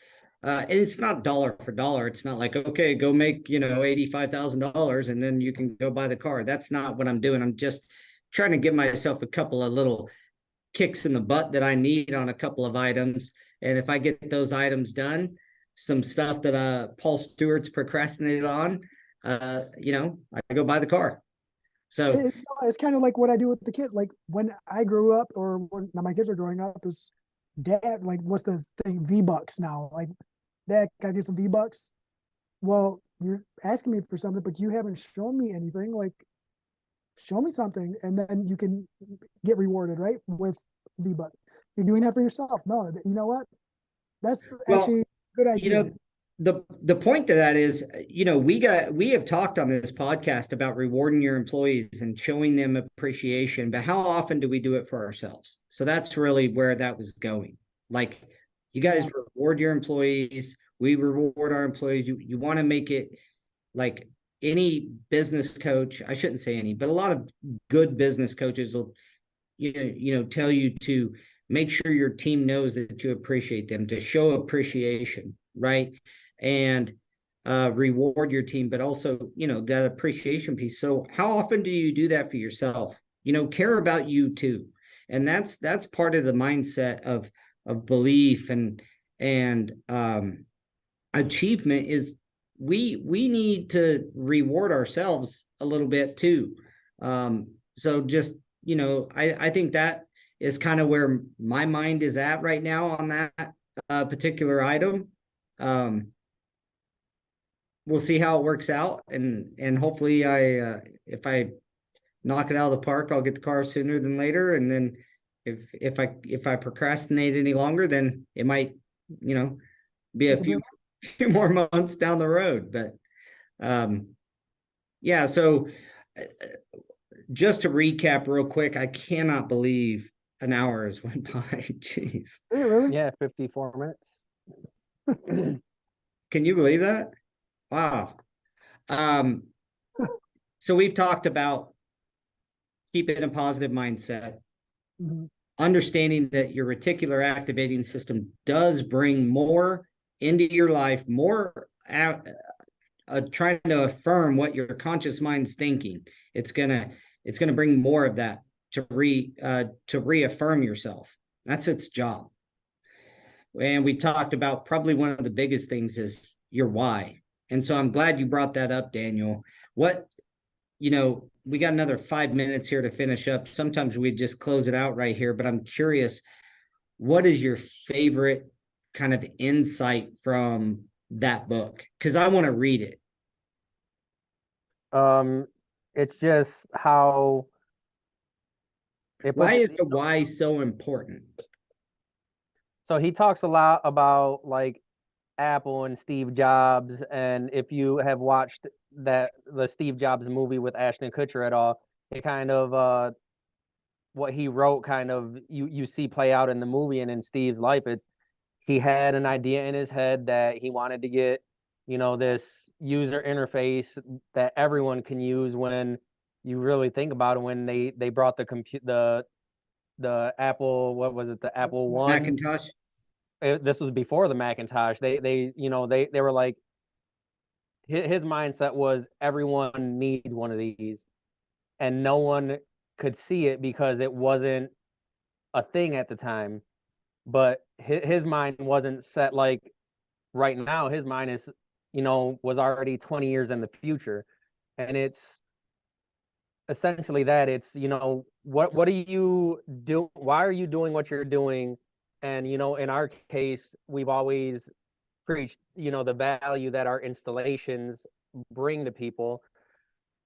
And it's not dollar for dollar. It's not like, okay, go make, $85,000 and then you can go buy the car. That's not what I'm doing. I'm just trying to give myself a couple of little kicks in the butt that I need on a couple of items. And if I get those items done, some stuff that Paul Stewart's procrastinated on, I go buy the car. So it's kind of like what I do with the kid. Like when I grew up, or when my kids are growing up, is dad, like, what's the thing? V-Bucks now. Like, dad, can I get some V-Bucks? Well, you're asking me for something, but you haven't shown me anything. Like, show me something, and then you can get rewarded, right? With V-Bucks. You're doing that for yourself. No, you know what? That's actually a good idea. The point to that is, we have talked on this podcast about rewarding your employees and showing them appreciation, but how often do we do it for ourselves? So that's really where that was going. Like, you guys reward your employees, we reward our employees. You want to make it like any business coach, I shouldn't say any, but a lot of good business coaches will, tell you to make sure your team knows that you appreciate them, to show appreciation, right? And reward your team, but also, that appreciation piece. So how often do you do that for yourself? Care about you too. And that's part of the mindset of belief and achievement is we need to reward ourselves a little bit too. So just, I think that is kind of where my mind is at right now on that particular item. We'll see how it works out, and hopefully if I knock it out of the park, I'll get the car sooner than later. And then if I procrastinate any longer, then it might, be a few more months down the road. But yeah, so just to recap real quick, I cannot believe an hour has went by. Jeez. Really? Yeah, 54 minutes. Can you believe that? Wow. So we've talked about keeping a positive mindset, understanding that your reticular activating system does bring more into your life, more trying to affirm what your conscious mind's thinking. It's gonna bring more of that to reaffirm yourself. That's its job. And we talked about probably one of the biggest things is your why. And so I'm glad you brought that up, Daniel. What, we got another 5 minutes here to finish up. Sometimes we just close it out right here, but I'm curious, what is your favorite kind of insight from that book? Because I want to read it. It's just how Why is the why so important? So he talks a lot about like Apple and Steve Jobs, and if you have watched the Steve Jobs movie with Ashton Kutcher at all, it kind of what he wrote kind of you see play out in the movie and in Steve's life. It's he had an idea in his head that he wanted to get, this user interface that everyone can use. When you really think about it, when they brought the Apple, what was it, the Apple One Macintosh. This was before the Macintosh. They were like, his mindset was everyone needs one of these, and no one could see it because it wasn't a thing at the time. But his mind wasn't set like right now. His mind is, was already 20 years in the future, and it's essentially that. It's, what do you do? Why are you doing what you're doing? And in our case, we've always preached, the value that our installations bring to people,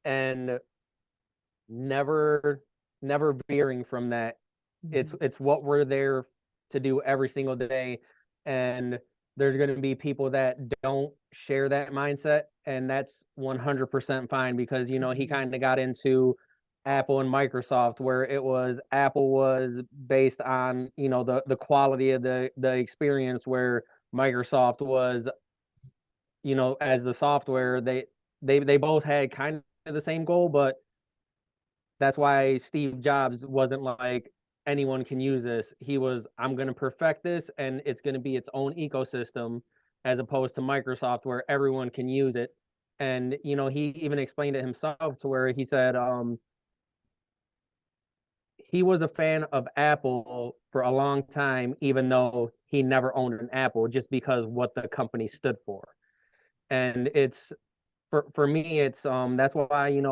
and never veering from that. It's what we're there to do every single day. And there's going to be people that don't share that mindset, and that's 100% fine, because he kind of got into Apple and Microsoft, where it was Apple was based on the quality of the experience, where Microsoft was as the software. They both had kind of the same goal, but that's why Steve Jobs wasn't like anyone can use this. He was, I'm going to perfect this, and it's going to be its own ecosystem, as opposed to Microsoft, where everyone can use it. And he even explained it himself, to where he said he was a fan of Apple for a long time, even though he never owned an Apple, just because what the company stood for. And it's for me, it's that's why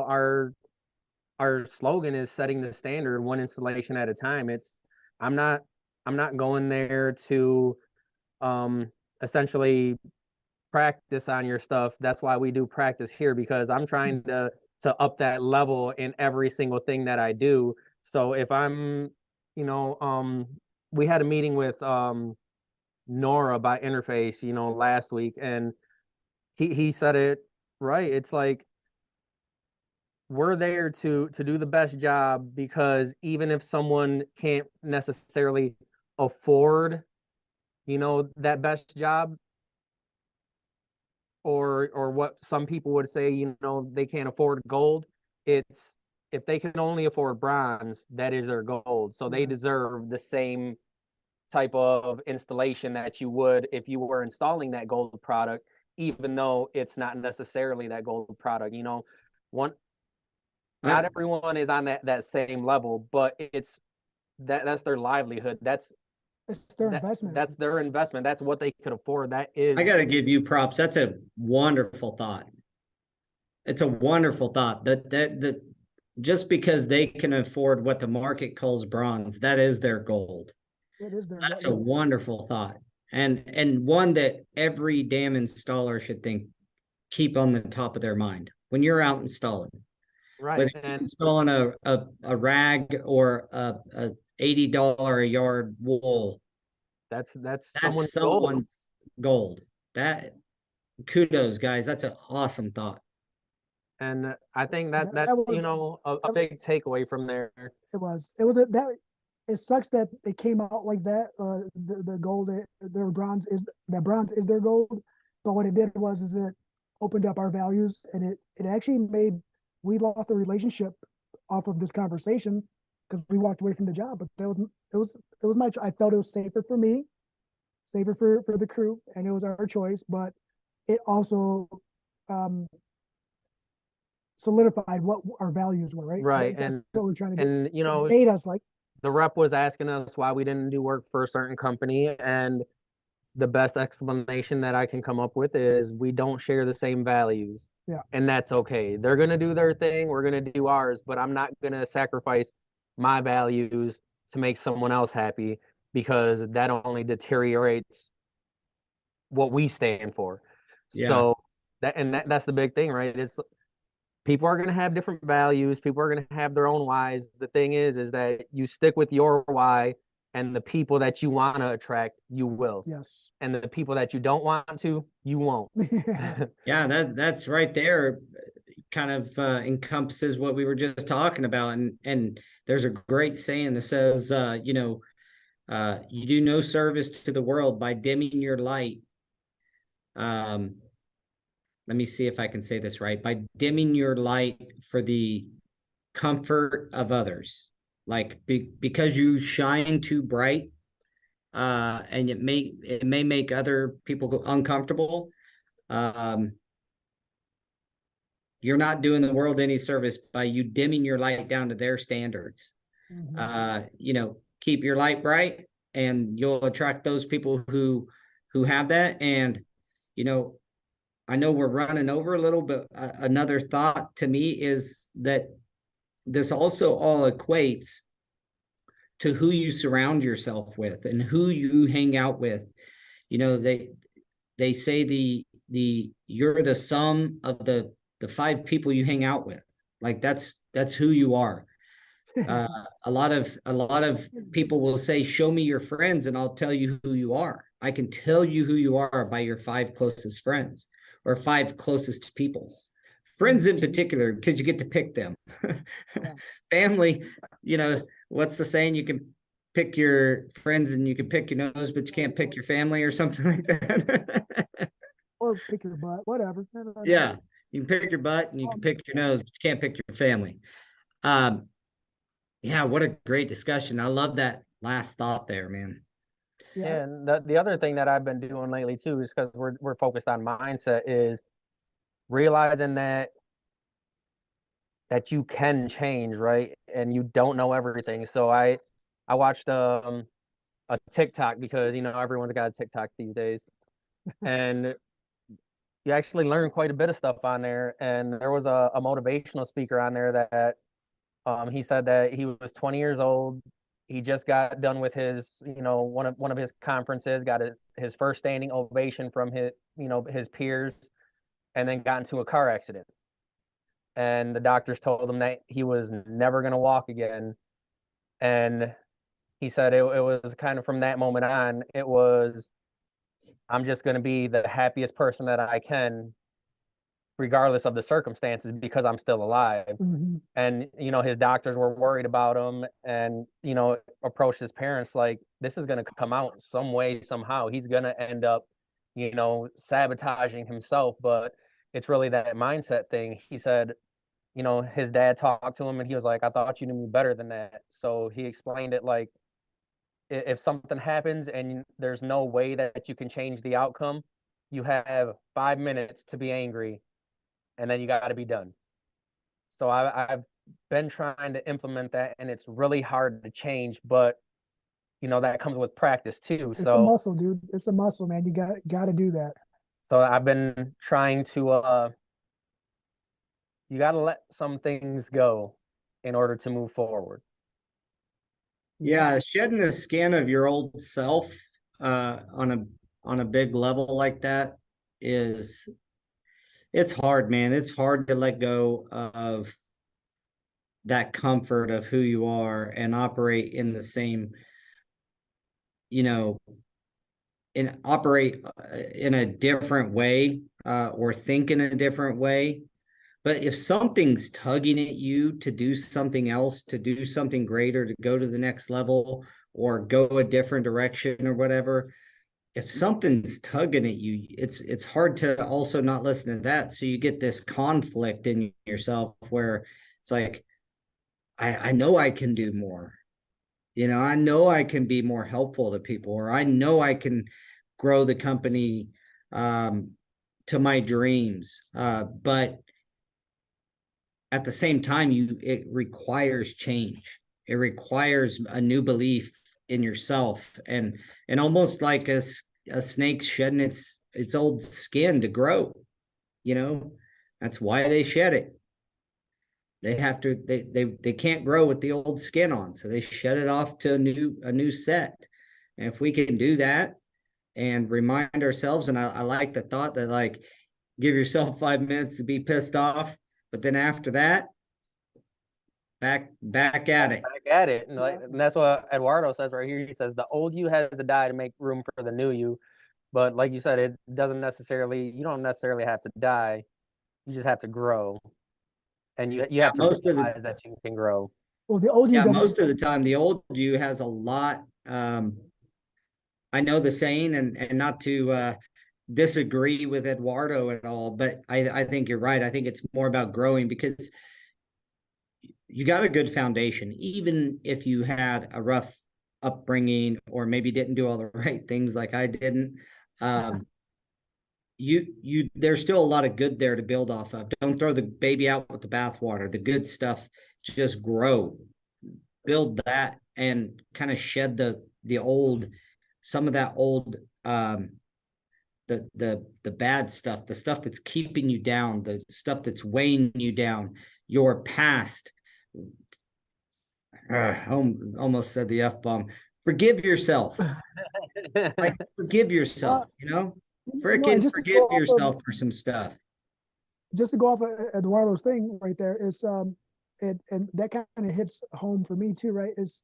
our slogan is setting the standard one installation at a time. It's I'm not going there to essentially practice on your stuff. That's why we do practice here, because I'm trying to up that level in every single thing that I do. So if I'm, we had a meeting with Nora by Interface, last week, and he said it right. It's like we're there to do the best job, because even if someone can't necessarily afford, that best job, or what some people would say, they can't afford gold. It's if they can only afford bronze, that is their gold. So they deserve the same type of installation that you would if you were installing that gold product, even though it's not necessarily that gold product. Not everyone is on that same level, but it's that's their livelihood. It's their investment. That's their investment. That's what they could afford. That is. I got to give you props. That's a wonderful thought. It's a wonderful thought that just because they can afford what the market calls bronze, that is their gold. It is their. That's a wonderful thought, and one that every damn installer should keep on the top of their mind when you're out installing. Right. Whether you're installing a rag or a $80 a yard wool, that's someone's gold. That kudos, guys. That's an awesome thought. And I think that's a big takeaway from there. It was that. It sucks that it came out like that. The gold, their bronze is their gold. But what it did was it opened up our values, and it actually made we lost a relationship off of this conversation, because we walked away from the job. But it was I felt it was safer for me, safer for the crew, and it was our choice. But it also solidified what our values were, right? Right. That's what we're trying to do. And it made us like. The rep was asking us why we didn't do work for a certain company, and the best explanation that I can come up with is we don't share the same values. Yeah. And that's okay. They're going to do their thing, we're going to do ours, but I'm not going to sacrifice my values to make someone else happy, because that only deteriorates what we stand for. Yeah. So that's the big thing, right? It's people are going to have different values, people are going to have their own whys. The thing is that you stick with your why, and the people that you want to attract, you will. Yes. And the people that you don't want to, you won't. Yeah, that's right there, kind of encompasses what we were just talking about. And there's a great saying that says, you do no service to the world by dimming your light. Let me see if I can say this right. By dimming your light for the comfort of others, like because you shine too bright, and it may make other people go uncomfortable. You're not doing the world any service by you dimming your light down to their standards. Keep your light bright, and you'll attract those people who have that. And I know we're running over a little, but another thought to me is that this also all equates to who you surround yourself with and who you hang out with. They say you're the sum of the 5 people you hang out with. Like that's who you are. A lot of people will say, show me your friends and I'll tell you who you are. I can tell you who you are by your 5 closest friends, or 5 closest people. Friends in particular, because you get to pick them. Family, what's the saying? You can pick your friends and you can pick your nose, but you can't pick your family, or something like that. Or pick your butt, whatever. Yeah, you can pick your butt and you can pick your nose, but you can't pick your family. Yeah, what a great discussion. I love that last thought there, man. Yeah, and the other thing that I've been doing lately too is, because we're focused on mindset, is realizing that you can change, right? And you don't know everything. So I watched a TikTok, because everyone's got a TikTok these days, and you actually learn quite a bit of stuff on there. And there was a motivational speaker on there that he said that he was 20 years old. He just got done with his, one of his conferences, got his first standing ovation from his peers, and then got into a car accident. And the doctors told him that he was never going to walk again. And he said it was kind of from that moment on, it was, I'm just going to be the happiest person that I can, regardless of the circumstances, because I'm still alive. And his doctors were worried about him, and approached his parents like, this is going to come out some way, somehow. He's going to end up sabotaging himself. But it's really that mindset thing. He said his dad talked to him and he was like, I thought you knew me better than that. So he explained it like, if something happens and there's no way that you can change the outcome, you have 5 minutes to be angry, and then you got to be done. So I've been trying to implement that, and it's really hard to change, but that comes with practice too. It's a muscle, dude. It's a muscle, man. You got to do that. So I've been trying to you got to let some things go in order to move forward. Yeah, shedding the skin of your old self on a big level like that it's hard, man. It's hard to let go of that comfort of who you are and operate in the same, and operate in a different way, or think in a different way. But if something's tugging at you to do something else, to do something greater, to go to the next level or go a different direction or whatever, if something's tugging at you, it's hard to also not listen to that. So you get this conflict in yourself where it's like, I know I can do more. I know I can be more helpful to people, or I know I can grow the company to my dreams. But at the same time, it requires change. It requires a new belief in yourself, and almost like a snake shedding its old skin to grow. You know, that's why they shed it. They have to they can't grow with the old skin on, so they shed it off to a new set. And if we can do that and remind ourselves, and I like the thought that, like, give yourself 5 minutes to be pissed off, but then after that, back at it. Back at it. And that's what Eduardo says right here. He says the old you has to die to make room for the new you. But like you said, it doesn't necessarily, you don't necessarily have to die. You just have to grow. And you have to realize that you can grow. Well, the old you doesn't. Most of the time, the old you has a lot. I know the saying, and not to disagree with Eduardo at all, but I think you're right. I think it's more about growing, because you got a good foundation. Even if you had a rough upbringing or maybe didn't do all the right things like I didn't, there's still a lot of good there to build off of. Don't throw the baby out with the bathwater. The good stuff, just grow, build that, and kind of shed the old, some of that old, the bad stuff, the stuff that's keeping you down, the stuff that's weighing you down, your past. Almost said the F-bomb. Forgive yourself. Like, forgive yourself, you know? Freaking forgive yourself for some stuff. Just to go off of Eduardo's thing right there is, and that kind of hits home for me too, right? Is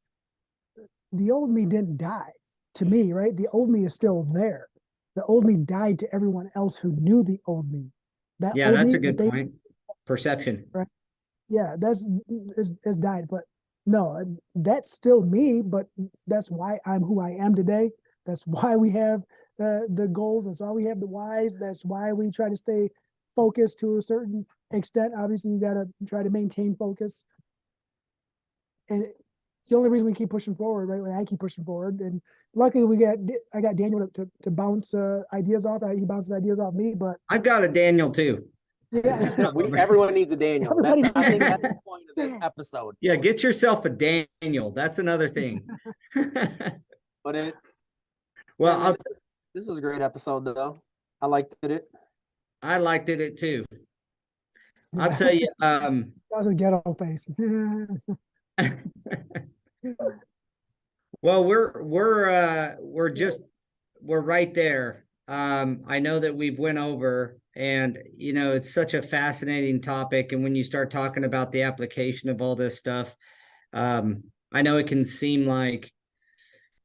the old me didn't die to me, right? The old me is still there. The old me died to everyone else who knew the old me. That's a good point. Perception. Right? Yeah, is died, but no, that's still me. But that's why I'm who I am today. That's why we have the goals. That's why we have the whys. That's why we try to stay focused to a certain extent. Obviously, you got to try to maintain focus, and it's the only reason we keep pushing forward, right? When I keep pushing forward, and luckily I got Daniel to bounce ideas off. He bounces ideas off me, but I've got a Daniel too. Yeah, everyone needs a Daniel. I think that's the point of this episode. Yeah, get yourself a Daniel. That's another thing. But well, this was a great episode, though. I liked it. I liked it too. Yeah. I'll tell you. That was a ghetto face. Well, we're right there. I know that we've went over, and it's such a fascinating topic. And when you start talking about the application of all this stuff, I know it can seem like,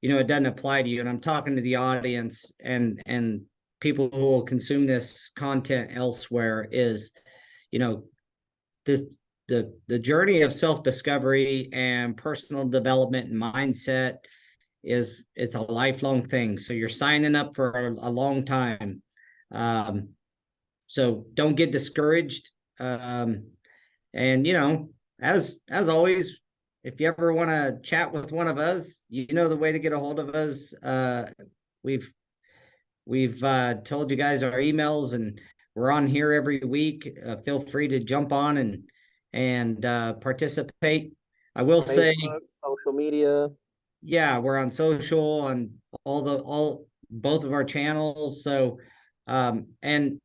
it doesn't apply to you. And I'm talking to the audience and people who will consume this content elsewhere is, the journey of self-discovery and personal development and mindset it's a lifelong thing. So you're signing up for a long time. So don't get discouraged. And as always, if you ever want to chat with one of us, the way to get a hold of us. We've told you guys our emails, and we're on here every week. Feel free to jump on and participate. I will Facebook, say social media. Yeah, we're on social, on both of our channels. So, and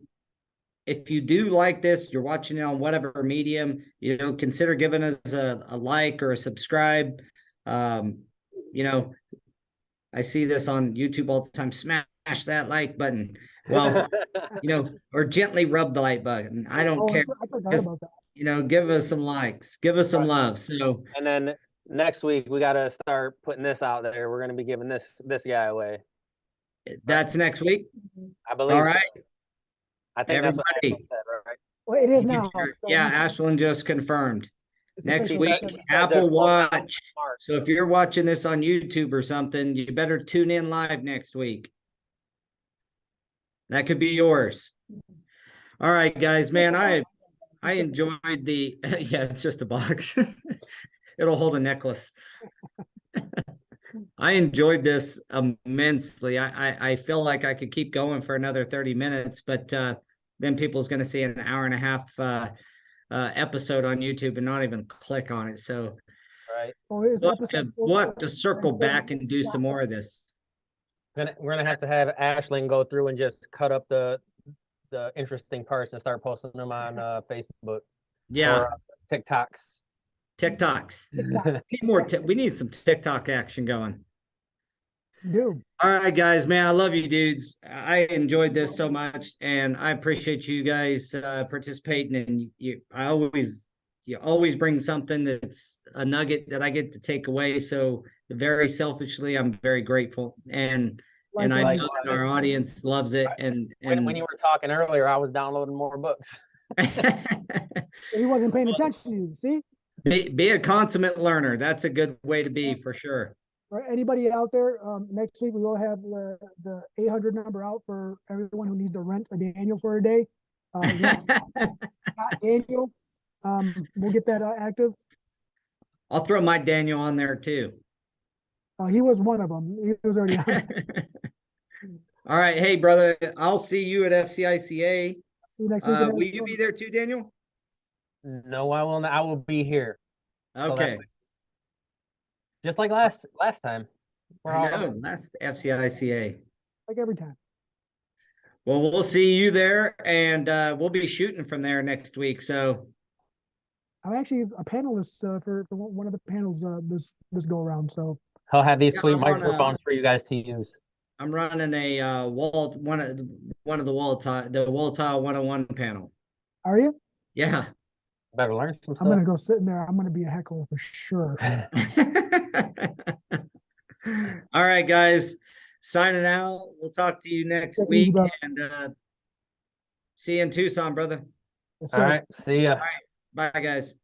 if you do like this, you're watching it on whatever medium, consider giving us a like or a subscribe. I see this on YouTube all the time. Smash that like button. Well, or gently rub the like button. I don't care. I forgot about that. Give us some likes, give us some love. So, and then next week we got to start putting this out there. We're going to be giving this guy away. That's next week, I believe. All right. So. I think everybody. That's what said, right? Well, it is now. So Ashlyn just confirmed. Next week, said Apple Watch. So if you're watching this on YouTube or something, you better tune in live next week. That could be yours. All right, guys, man, I enjoyed the yeah, it's just a box. It'll hold a necklace. I enjoyed this immensely. I feel like I could keep going for another 30 minutes, but then people's going to see an hour and a half episode on YouTube and not even click on it. So right. We'll have to circle back and do some more of this. We're gonna have to have Ashlyn go through and just cut up the interesting parts and start posting them on Facebook Yeah, or TikToks. TikToks. TikTok. We need some TikTok action going. Dude, All right, guys, man, I love you, dudes. I enjoyed this so much, and I appreciate you guys participating. And you always bring something that's a nugget that I get to take away. So very selfishly, I'm very grateful, and I likewise. know that our audience loves it. And When you were talking earlier, I was downloading more books. He wasn't paying attention to you. See, be a consummate learner. That's a good way to be for sure. or anybody out there, next week we will have the 800 number out for everyone who needs to rent a Daniel for a day. Not Daniel, we'll get that active. I'll throw my Daniel on there too. He was one of them. He was already on. All right, hey brother, I'll see you at FCICA. See you next week. Will you be there too, Daniel? No, I will not. I will be here. Okay. Just like last time. I know, last FCICA. Like every time. Well, we'll see you there, and we'll be shooting from there next week. So I'm actually a panelist for one of the panels this go around. So I'll have these sweet I'm on microphones for you guys to use. I'm running a one of the wall tile 101 panel. are you? Yeah. Better learn some stuff. I'm gonna go sit in there. I'm gonna be a heckler for sure. All right, guys. Signing out. We'll talk to you next Take it easy, week, brother. and see you in Tucson, brother. Yes, All sir. right. See ya. Bye, guys.